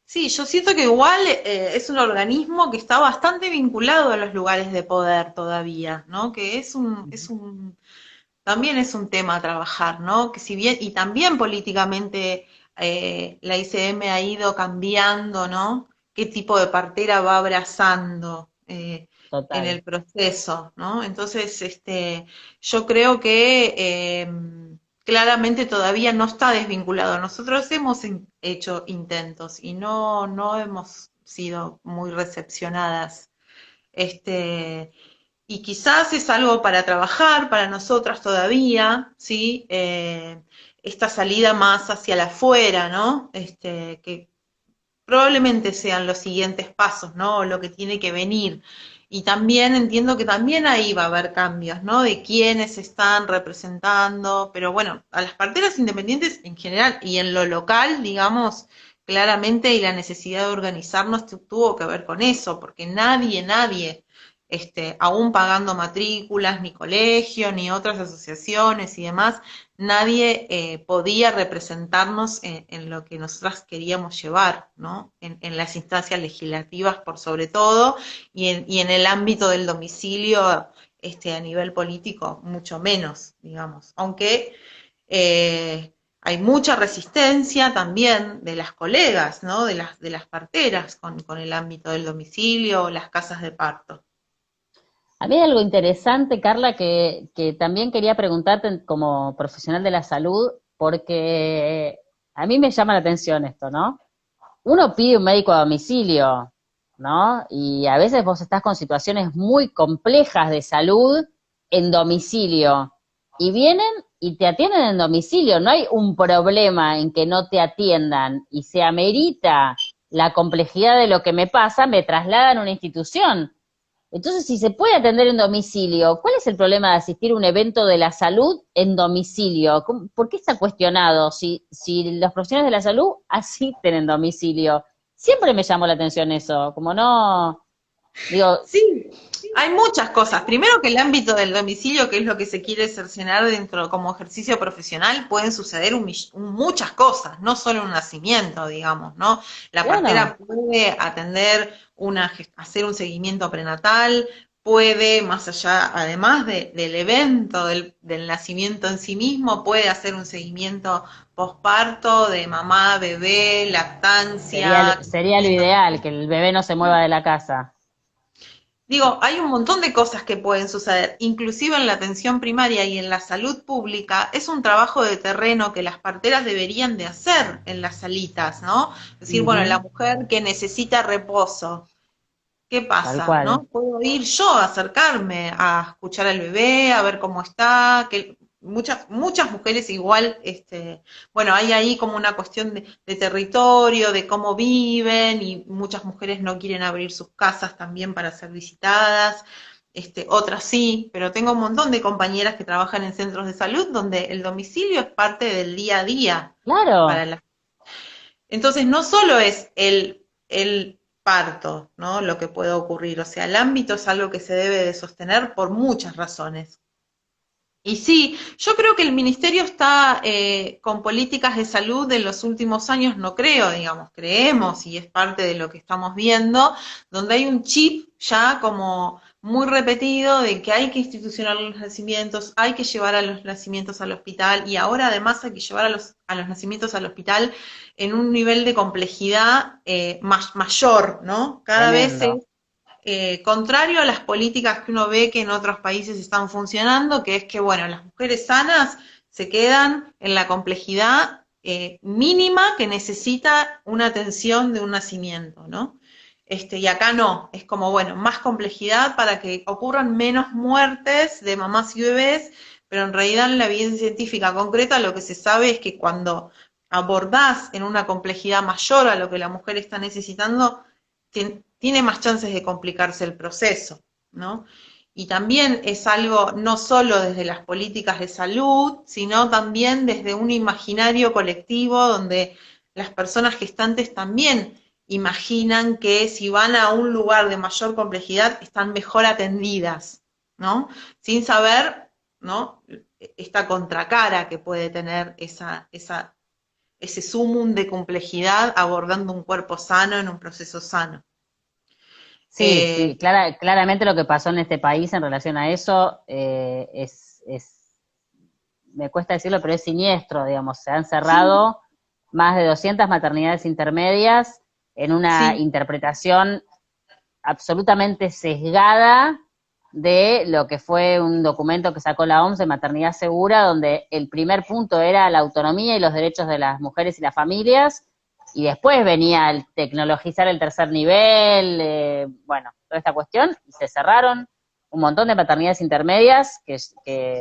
Sí, yo siento que igual es un organismo que está bastante vinculado a los lugares de poder todavía, ¿no? Que también es un tema a trabajar, ¿no? Que si bien, y también políticamente la ICM ha ido cambiando, ¿no? Qué tipo de partera va abrazando en Total. el proceso, ¿no? Entonces, yo creo que claramente todavía no está desvinculado. Nosotros hemos hecho intentos y no hemos sido muy recepcionadas. Este, y quizás es algo para trabajar para nosotras todavía, ¿sí? Esta salida más hacia la afuera, ¿no? Que probablemente sean los siguientes pasos, ¿no? O lo que tiene que venir. Y también entiendo que también ahí va a haber cambios, ¿no? De quiénes están representando, pero bueno, a las parteras independientes en general y en lo local, digamos, claramente y la necesidad de organizarnos tuvo que ver con eso, porque nadie, aún pagando matrículas, ni colegio, ni otras asociaciones y demás, nadie podía representarnos en lo que nosotras queríamos llevar, ¿no? En las instancias legislativas por sobre todo, y en el ámbito del domicilio, a nivel político, mucho menos, digamos. Aunque hay mucha resistencia también de las colegas, ¿no? De las parteras con el ámbito del domicilio o las casas de parto. A mí hay algo interesante, Carla, que también quería preguntarte como profesional de la salud, porque a mí me llama la atención esto, ¿no? Uno pide un médico a domicilio, ¿no? Y a veces vos estás con situaciones muy complejas de salud en domicilio. Y vienen y te atienden en domicilio. No hay un problema en que no te atiendan. Y se amerita la complejidad de lo que me pasa, me trasladan a una institución. Entonces, si se puede atender en domicilio, ¿cuál es el problema de asistir a un evento de la salud en domicilio? ¿Por qué está cuestionado si los profesionales de la salud asisten en domicilio? Siempre me llamó la atención eso, como no, digo, Sí, hay muchas cosas. Primero que el ámbito del domicilio, que es lo que se quiere cercenar dentro como ejercicio profesional, pueden suceder muchas cosas, no solo un nacimiento, digamos, ¿no? La claro, partera puede atender hacer un seguimiento prenatal, puede, más allá, además del evento del nacimiento en sí mismo, puede hacer un seguimiento posparto de mamá, bebé, lactancia, sería lo ideal, que el bebé no se mueva de la casa. digo, hay un montón de cosas que pueden suceder, inclusive en la atención primaria y en la salud pública, es un trabajo de terreno que las parteras deberían de hacer en las salitas, ¿no? Es decir, bueno, la Ujú, mujer que necesita reposo, ¿qué tal pasa? cual. ¿No? Puedo ir yo a acercarme a escuchar al bebé, a ver cómo está, que muchas mujeres igual, bueno, hay ahí como una cuestión de territorio, de cómo viven, y muchas mujeres no quieren abrir sus casas también para ser visitadas. Otras sí, pero tengo un montón de compañeras que trabajan en centros de salud donde el domicilio es parte del día a día para Claro, las. Entonces, no solo es el parto, ¿no? Lo que puede ocurrir, o sea, el ámbito es algo que se debe de sostener por muchas razones. Y sí, yo creo que el ministerio está con políticas de salud en los últimos años, no creo, digamos, creemos y es parte de lo que estamos viendo, donde hay un chip ya como muy repetido de que hay que institucionar los nacimientos, hay que llevar a los nacimientos al hospital y ahora además hay que llevar a los nacimientos al hospital en un nivel de complejidad mayor, ¿no? Cada vez tremendo. es contrario a las políticas que uno ve que en otros países están funcionando, que es que, bueno, las mujeres sanas se quedan en la complejidad mínima que necesita una atención de un nacimiento, ¿no? Y acá no, es como, bueno, más complejidad para que ocurran menos muertes de mamás y bebés, pero en realidad en la evidencia científica concreta lo que se sabe es que cuando abordás en una complejidad mayor a lo que la mujer está necesitando, tiene más chances de complicarse el proceso, ¿no? Y también es algo no solo desde las políticas de salud, sino también desde un imaginario colectivo donde las personas gestantes también imaginan que si van a un lugar de mayor complejidad están mejor atendidas, ¿no? Sin saber, ¿no? Esta contracara que puede tener ese sumum de complejidad abordando un cuerpo sano en un proceso sano. Sí, sí, claramente lo que pasó en este país en relación a eso me cuesta decirlo, pero es siniestro, digamos, se han Sí, cerrado más de 200 maternidades intermedias en una sí, interpretación absolutamente sesgada de lo que fue un documento que sacó la OMS de maternidad segura, donde el primer punto era la autonomía y los derechos de las mujeres y las familias, y después venía el tecnologizar el tercer nivel, bueno, toda esta cuestión, y se cerraron un montón de maternidades intermedias,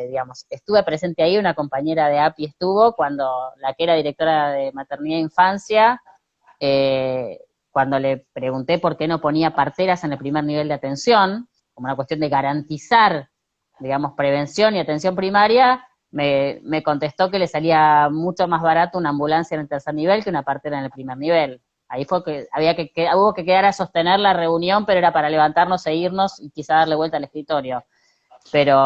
digamos, estuve presente ahí, una compañera de API estuvo, cuando la que era directora de maternidad e infancia, eh, cuando le pregunté por qué no ponía parteras en el primer nivel de atención, como una cuestión de garantizar, digamos, prevención y atención primaria, me contestó que le salía mucho más barato una ambulancia en el tercer nivel que una partera en el primer nivel. Ahí fue que hubo que quedar a sostener la reunión, pero era para levantarnos e irnos y quizá darle vuelta al escritorio.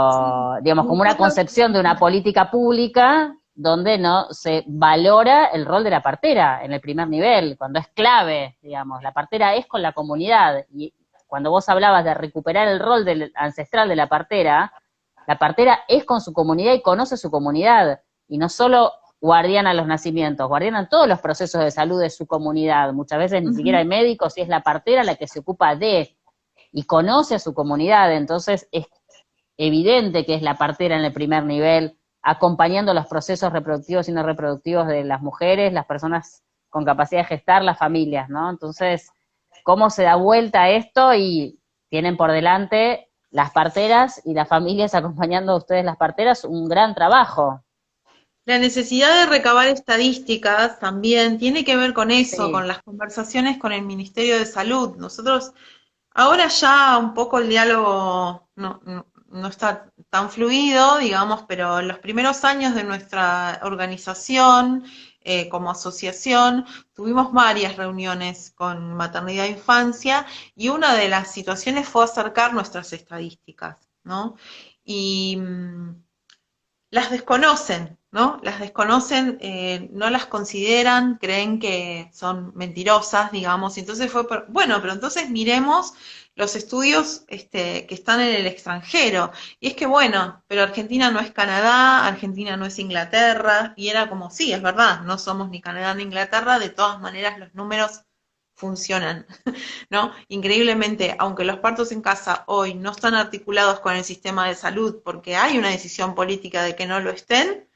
sí. Pero, digamos, como una Nosotros, concepción de una política pública donde no se valora el rol de la partera en el primer nivel, cuando es clave, digamos, la partera es con la comunidad, y cuando vos hablabas de recuperar el rol ancestral de la partera es con su comunidad y conoce su comunidad, y no solo guardiana los nacimientos, guardianan todos los procesos de salud de su comunidad. Muchas veces ni siquiera hay médicos y es la partera la que se ocupa de y conoce a su comunidad. Entonces es evidente que es la partera en el primer nivel, acompañando los procesos reproductivos y no reproductivos de las mujeres, las personas con capacidad de gestar, las familias, ¿no? Entonces, ¿cómo se da vuelta a esto? Y tienen por delante las parteras y las familias acompañando a ustedes las parteras un gran trabajo. La necesidad de recabar estadísticas también tiene que ver con eso, Sí, con las conversaciones con el Ministerio de Salud. Nosotros, ahora ya un poco el diálogo no está tan fluido, digamos, pero en los primeros años de nuestra organización, como asociación, tuvimos varias reuniones con maternidad e infancia y una de las situaciones fue acercar nuestras estadísticas, ¿no? Y las desconocen, ¿no? Las desconocen, no las consideran, creen que son mentirosas, digamos, y entonces fue, bueno, pero entonces miremos los estudios que están en el extranjero. Y es que, bueno, pero Argentina no es Canadá, Argentina no es Inglaterra, y era como, sí, es verdad, no somos ni Canadá ni Inglaterra, de todas maneras los números funcionan. ¿No? Increíblemente, aunque los partos en casa hoy no están articulados con el sistema de salud porque hay una decisión política de que no lo estén,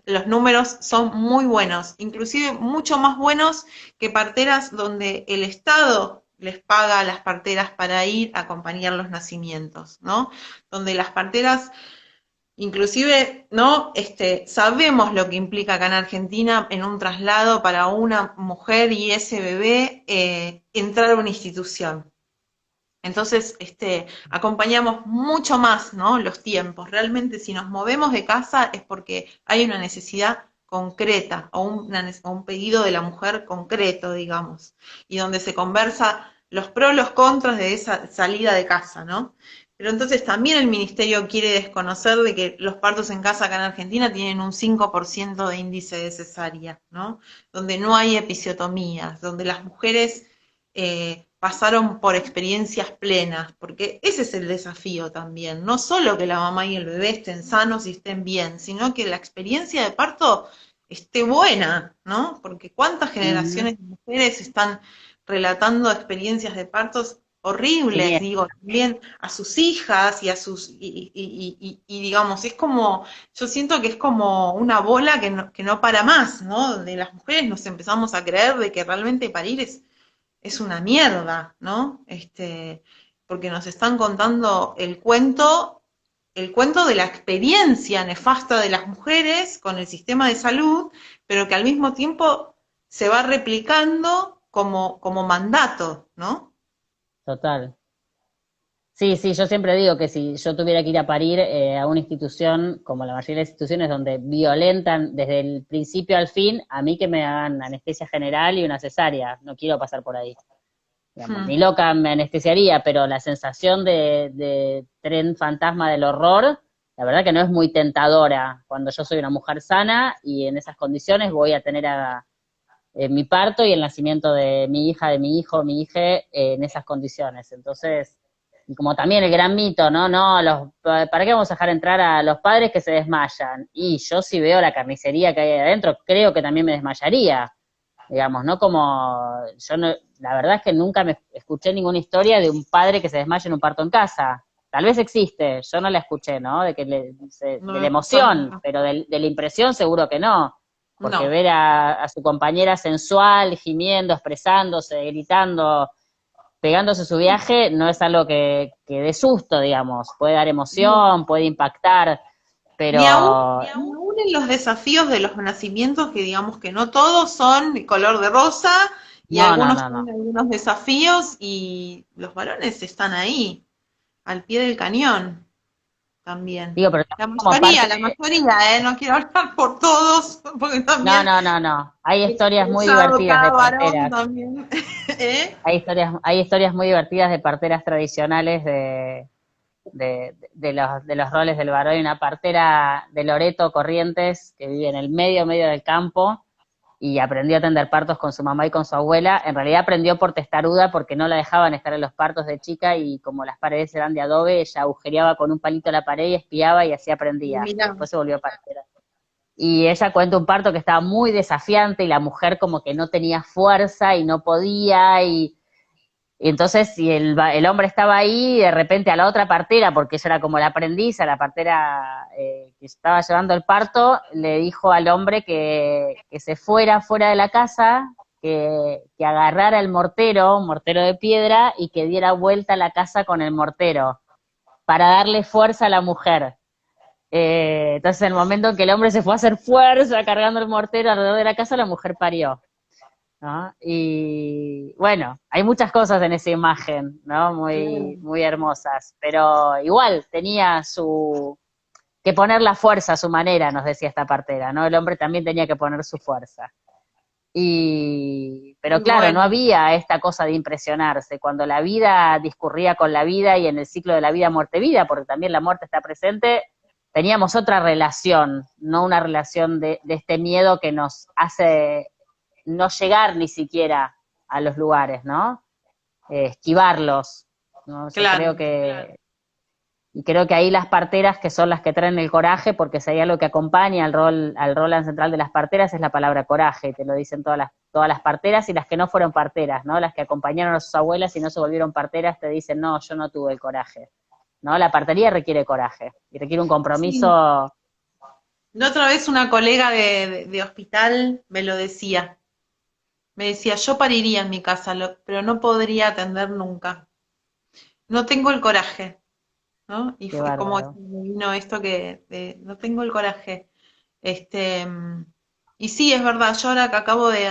los números son muy buenos, inclusive mucho más buenos que parteras donde el Estado les paga a las parteras para ir a acompañar los nacimientos, ¿no? Donde las parteras inclusive, ¿no? Sabemos lo que implica acá en Argentina en un traslado para una mujer y ese bebé entrar a una institución. Entonces, acompañamos mucho más, ¿no? Los tiempos. Realmente, si nos movemos de casa es porque hay una necesidad concreta o un pedido de la mujer concreto, digamos, y donde se conversa los pros, los contras de esa salida de casa, ¿no? Pero entonces también el ministerio quiere desconocer de que los partos en casa acá en Argentina tienen un 5% de índice de cesárea, ¿no? Donde no hay episiotomías, donde las mujeres pasaron por experiencias plenas, porque ese es el desafío también, no solo que la mamá y el bebé estén sanos y estén bien, sino que la experiencia de parto esté buena, ¿no? Porque cuántas ujú, generaciones de mujeres están relatando experiencias de partos horribles, siniestro. digo, también a sus hijas y a sus, digamos, es como, yo siento que es como una bola que no para más, ¿no? Donde las mujeres nos empezamos a creer de que realmente parir es una mierda, ¿no? Porque nos están contando el cuento de la experiencia nefasta de las mujeres con el sistema de salud, pero que al mismo tiempo se va replicando como mandato, ¿no? Total. Sí, sí, yo siempre digo que si yo tuviera que ir a parir a una institución, como la mayoría de las instituciones donde violentan desde el principio al fin, a mí que me hagan anestesia general y una cesárea, no quiero pasar por ahí. Digamos, Hmm. ni loca me anestesiaría, pero la sensación de tren fantasma del horror, la verdad que no es muy tentadora cuando yo soy una mujer sana y en esas condiciones voy a tener mi parto y el nacimiento de mi hija, de mi hijo, mi hija, en esas condiciones. Entonces, y como también el gran mito, ¿no? No, ¿para qué vamos a dejar entrar a los padres que se desmayan? Y yo si veo la carnicería que hay adentro, creo que también me desmayaría, digamos, ¿no? Como, yo no, la verdad es que nunca me escuché ninguna historia de un padre que se desmaya en un parto en casa. Tal vez existe, yo no la escuché, ¿no? No De he la escuchado emoción, nunca. pero de la impresión seguro que no, porque No, ver a su compañera sensual, gimiendo, expresándose, gritando, pegándose su viaje, no es algo que dé susto, digamos, puede dar no. emoción, puede impactar, Ni pero aún en los desafíos de los nacimientos, que digamos que no todos son de color de rosa, y no, no, algunos no, no. tienen algunos desafíos, y los varones están ahí, al pie del cañón también. Digo, pero como parte. La mayoría, ¿eh? No quiero hablar por todos, porque No, también no, no, no. Hay he historias muy cruzado divertidas de cada varón parteras. también. ¿Eh? Hay historias muy divertidas de parteras tradicionales de los roles del varón. Hay una partera de Loreto, Corrientes, que vive en el medio del campo y aprendió a atender partos con su mamá y con su abuela. En realidad aprendió por testaruda porque no la dejaban estar en los partos de chica y como las paredes eran de adobe, ella agujereaba con un palito la pared y espiaba y así aprendía. Y Mirá. después se volvió partera. y ella cuenta un parto que estaba muy desafiante y la mujer como que no tenía fuerza y no podía y entonces si el hombre estaba ahí, de repente a la otra partera, porque ella era como la aprendiz, a la partera que estaba llevando el parto, le dijo al hombre que se fuera de la casa, que agarrara el mortero, un mortero de piedra, y que diera vuelta a la casa con el mortero, para darle fuerza a la mujer. Entonces, en el momento en que el hombre se fue a hacer fuerza cargando el mortero alrededor de la casa, la mujer parió, ¿no? Y bueno, hay muchas cosas en esa imagen, ¿no? Muy, Claro. muy hermosas, pero igual tenía que poner la fuerza a su manera, nos decía esta partera, ¿no? El hombre también tenía que poner su fuerza. Pero Muy claro, no bueno. había esta cosa de impresionarse. Cuando la vida discurría con la vida y en el ciclo de la vida, muerte, vida, porque también la muerte está presente, teníamos otra relación, no una relación de este miedo que nos hace no llegar ni siquiera a los lugares, ¿no? Esquivarlos, ¿no? Yo creo Claro. y creo que ahí las parteras, que son las que traen el coraje, porque si hay algo que acompaña al rol central de las parteras, es la palabra coraje, te lo dicen todas las parteras y las que no fueron parteras, ¿no? Las que acompañaron a sus abuelas y no se volvieron parteras, te dicen, no, yo no tuve el coraje, ¿no? La partería requiere coraje y requiere un Sí. compromiso. La otra vez una colega de hospital me lo decía. Me decía, yo pariría en mi casa, pero no podría atender nunca. No tengo el coraje, ¿no? Y Qué fue como bárbaro. me vino esto no tengo el coraje. Este, y sí, es verdad, yo ahora que acabo de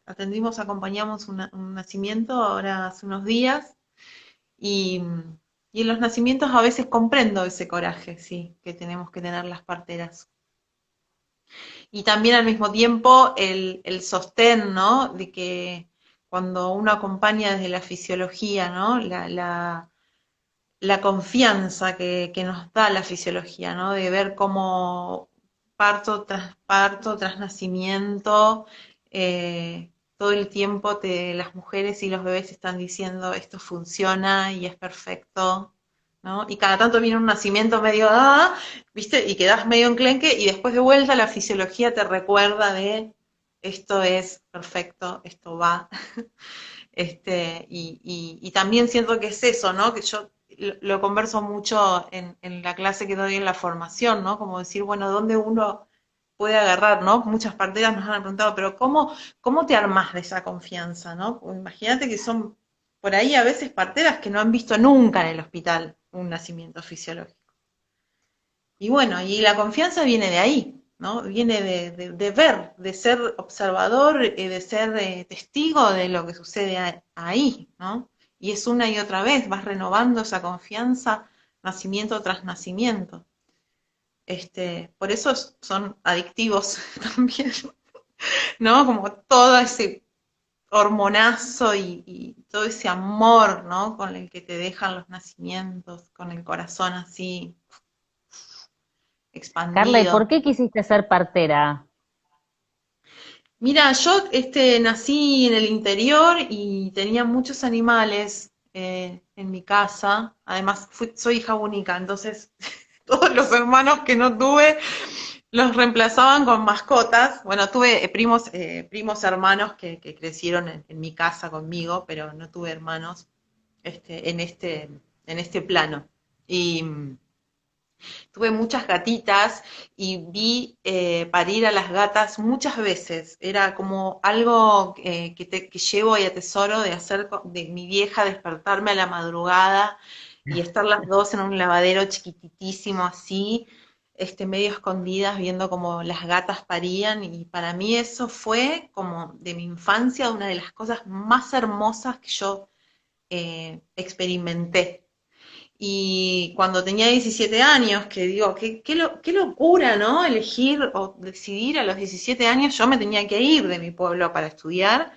atendimos, acompañamos un nacimiento ahora hace unos días y, y en los nacimientos a veces comprendo ese coraje, sí, que tenemos que tener las parteras. Y también al mismo tiempo el sostén, ¿no? De que cuando uno acompaña desde la fisiología, ¿no? La confianza que nos da la fisiología, ¿no? De ver cómo parto tras nacimiento, todo el tiempo las mujeres y los bebés están diciendo esto funciona y es perfecto, ¿no? Y cada tanto viene un nacimiento medio, ¿viste? Y quedás medio enclenque y después de vuelta la fisiología te recuerda de esto es perfecto, esto va. Y también siento que es eso, ¿no? Que yo lo converso mucho en la clase que doy en la formación, ¿no? Como decir, bueno, ¿dónde uno puede agarrar, ¿no? Muchas parteras nos han preguntado, pero ¿cómo te armas de esa confianza, ¿no? Pues imagínate que son por ahí a veces parteras que no han visto nunca en el hospital un nacimiento fisiológico. Y bueno, y la confianza viene de ahí, ¿no? Viene de ver, de ser observador, de ser testigo de lo que sucede ahí, ¿no? Y es una y otra vez, vas renovando esa confianza, nacimiento tras nacimiento. Por eso son adictivos también, ¿no? Como todo ese hormonazo y todo ese amor, ¿no? Con el que te dejan los nacimientos, con el corazón así Carla, ¿y expandido. por qué quisiste ser partera? Mira, yo nací en el interior y tenía muchos animales en mi casa. Además, soy hija única, entonces todos los hermanos que no tuve los reemplazaban con mascotas. Bueno, tuve primos hermanos que crecieron en mi casa conmigo, pero no tuve hermanos este, en este, en este plano. Y tuve muchas gatitas y vi parir a las gatas muchas veces. Era como algo que llevo y atesoro de hacer de mi vieja despertarme a la madrugada y estar las dos en un lavadero chiquititísimo así, medio escondidas, viendo como las gatas parían. Y para mí eso fue como de mi infancia una de las cosas más hermosas que yo experimenté. Y cuando tenía 17 años, que digo, qué locura, ¿no? Elegir o decidir a los 17 años, yo me tenía que ir de mi pueblo para estudiar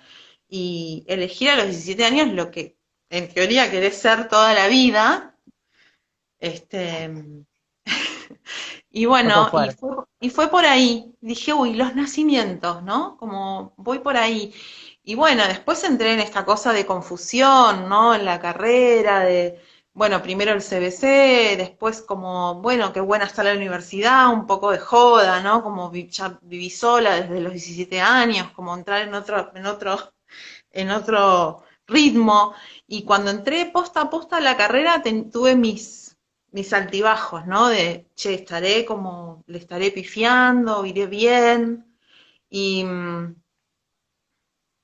y elegir a los 17 años lo que en teoría querés ser toda la vida. Este, y Poco bueno, fuerte. y fue por ahí. Dije, uy, los nacimientos, ¿no? Como voy por ahí. Y bueno, después entré en esta cosa de confusión, ¿no? En la carrera, bueno, primero el CBC, después como, bueno, qué buena está la universidad, un poco de joda, ¿no? Como ya viví sola desde los 17 años, como entrar en otro ritmo. Y cuando entré posta a posta a la carrera, tuve mis altibajos, ¿no? De, che, le estaré pifiando, iré bien. Y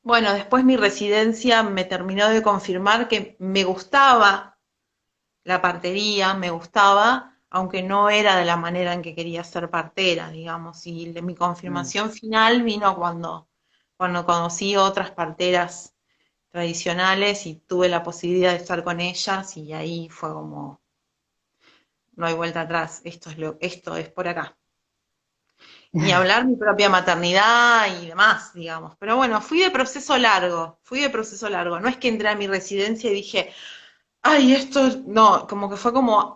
bueno, después mi residencia me terminó de confirmar que me gustaba la partería, me gustaba, aunque no era de la manera en que quería ser partera, digamos. Y mi Mm, confirmación final vino cuando conocí otras parteras tradicionales y tuve la posibilidad de estar con ellas y ahí fue como, no hay vuelta atrás, esto es por acá. Ni hablar mi propia maternidad y demás, digamos. Pero bueno, fui de proceso largo. No es que entré a mi residencia y dije, ay, no, como que fue como,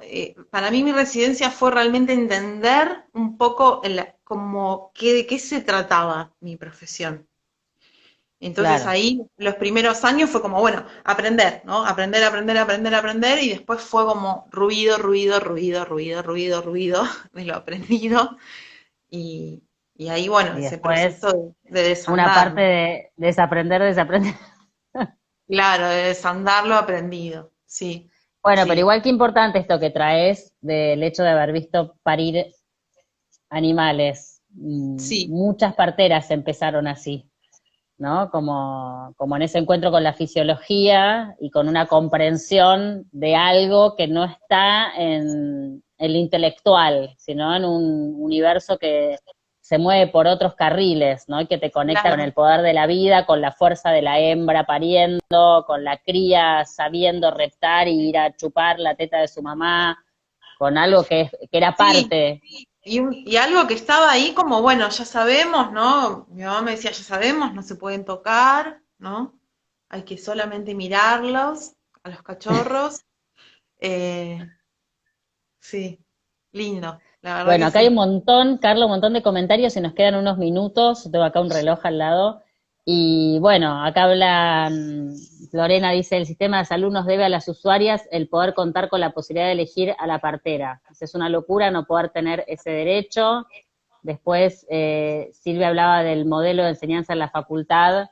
para mí mi residencia fue realmente entender un poco como de qué se trataba mi profesión. Entonces claro. ahí los primeros años fue como, bueno, aprender, ¿no? Aprender, aprender, aprender, aprender, y después fue como ruido, ruido, ruido, ruido, ruido, ruido de lo aprendido, y, y ahí, bueno, Y ese después proceso de una desandar, parte ¿no? de desaprender, desaprender. Claro, de desandar lo aprendido, sí, Bueno, pero sí, igual que importante esto que traes del hecho de haber visto parir animales. sí, Muchas parteras empezaron así, ¿no? Como en ese encuentro con la fisiología y con una comprensión de algo que no está en el intelectual, sino en un universo que se mueve por otros carriles, ¿no? Y que te conecta con claro, el poder de la vida, con la fuerza de la hembra pariendo, con la cría sabiendo reptar y ir a chupar la teta de su mamá, con algo que era sí. parte. Y algo que estaba ahí como, bueno, ya sabemos, ¿no? Mi mamá me decía, ya sabemos, no se pueden tocar, ¿no? Hay que solamente mirarlos, a los cachorros. Eh, sí, lindo, la verdad Bueno, que acá hay un sí. montón, Carlos, un montón de comentarios y nos quedan unos minutos. Tengo acá un reloj al lado. Y bueno, acá habla Lorena, dice, el sistema de salud nos debe a las usuarias el poder contar con la posibilidad de elegir a la partera. Dice, es una locura no poder tener ese derecho. Después, Silvia hablaba del modelo de enseñanza en la facultad,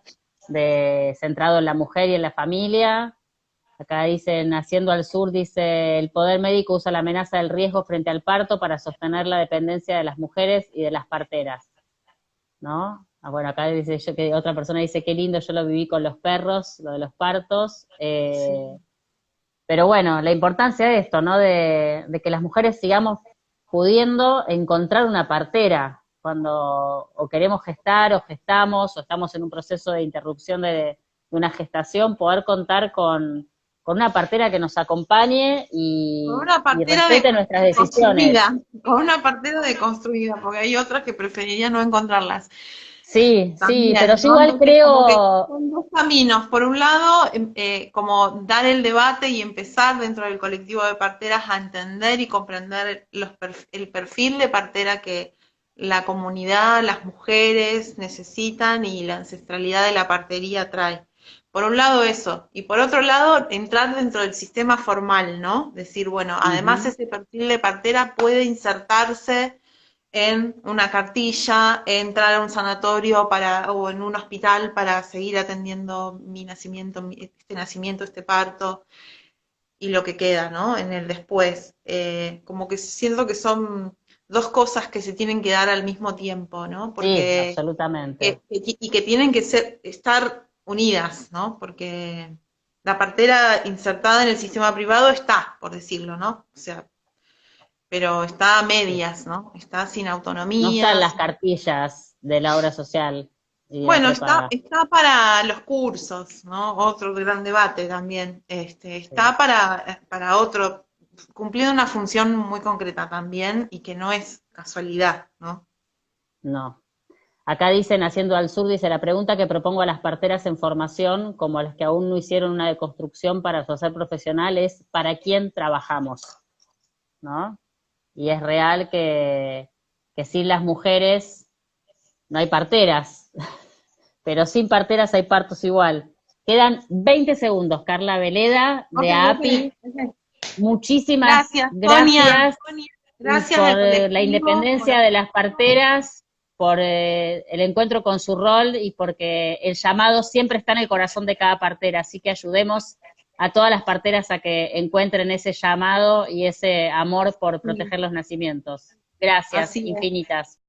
centrado en la mujer y en la familia. Acá dice, naciendo al sur, dice, el poder médico usa la amenaza del riesgo frente al parto para sostener la dependencia de las mujeres y de las parteras, ¿no? Ah, bueno, acá dice yo que otra persona dice, qué lindo, yo lo viví con los perros, lo de los partos. Sí. Pero bueno, la importancia de esto, ¿no? De que las mujeres sigamos pudiendo encontrar una partera cuando o queremos gestar o gestamos o estamos en un proceso de interrupción de una gestación, poder contar con una partera que nos acompañe Con una y partera respete nuestras decisiones. con una partera deconstruida, porque hay otras que preferiría no encontrarlas. Sí, sí, pero También, yo ¿no? igual Entonces, como que creo, son dos caminos. Por un lado, como dar el debate y empezar dentro del colectivo de parteras a entender y comprender el perfil de partera que la comunidad, las mujeres necesitan y la ancestralidad de la partería trae. Por un lado eso, y por otro lado entrar dentro del sistema formal, ¿no? Decir, bueno, además ujú, ese perfil de partera puede insertarse en una cartilla, entrar a un sanatorio o en un hospital para seguir atendiendo mi nacimiento, este nacimiento, este parto y lo que queda, ¿no? En el después. Como que siento que son dos cosas que se tienen que dar al mismo tiempo, ¿no? sí, Porque absolutamente. y que tienen que estar unidas, ¿no? Porque la partera insertada en el sistema privado está, por decirlo, ¿no? O sea, pero está a Sí. medias, ¿no? Está sin No están autonomía. las cartillas de la obra social y de la Bueno, está, prepaga. está para los cursos, ¿no? Otro gran debate también. Sí. Está para otro, cumpliendo una función muy concreta también y que no es casualidad, ¿no? No. Acá dicen, haciendo al sur, dice, la pregunta que propongo a las parteras en formación, como a las que aún no hicieron una deconstrucción para su ser profesional, es ¿para quién trabajamos? ¿No? Y es real que sin las mujeres no hay parteras, pero sin parteras hay partos igual. Quedan 20 segundos, Carla Veleda, Ok, de ok, API, ok. Muchísimas Gracias, Sonia. gracias Gracias por al la colectivo. independencia de las parteras, por el encuentro con su rol y porque el llamado siempre está en el corazón de cada partera, así que ayudemos a todas las parteras a que encuentren ese llamado y ese amor por Sí, proteger los nacimientos. Gracias, así es. infinitas.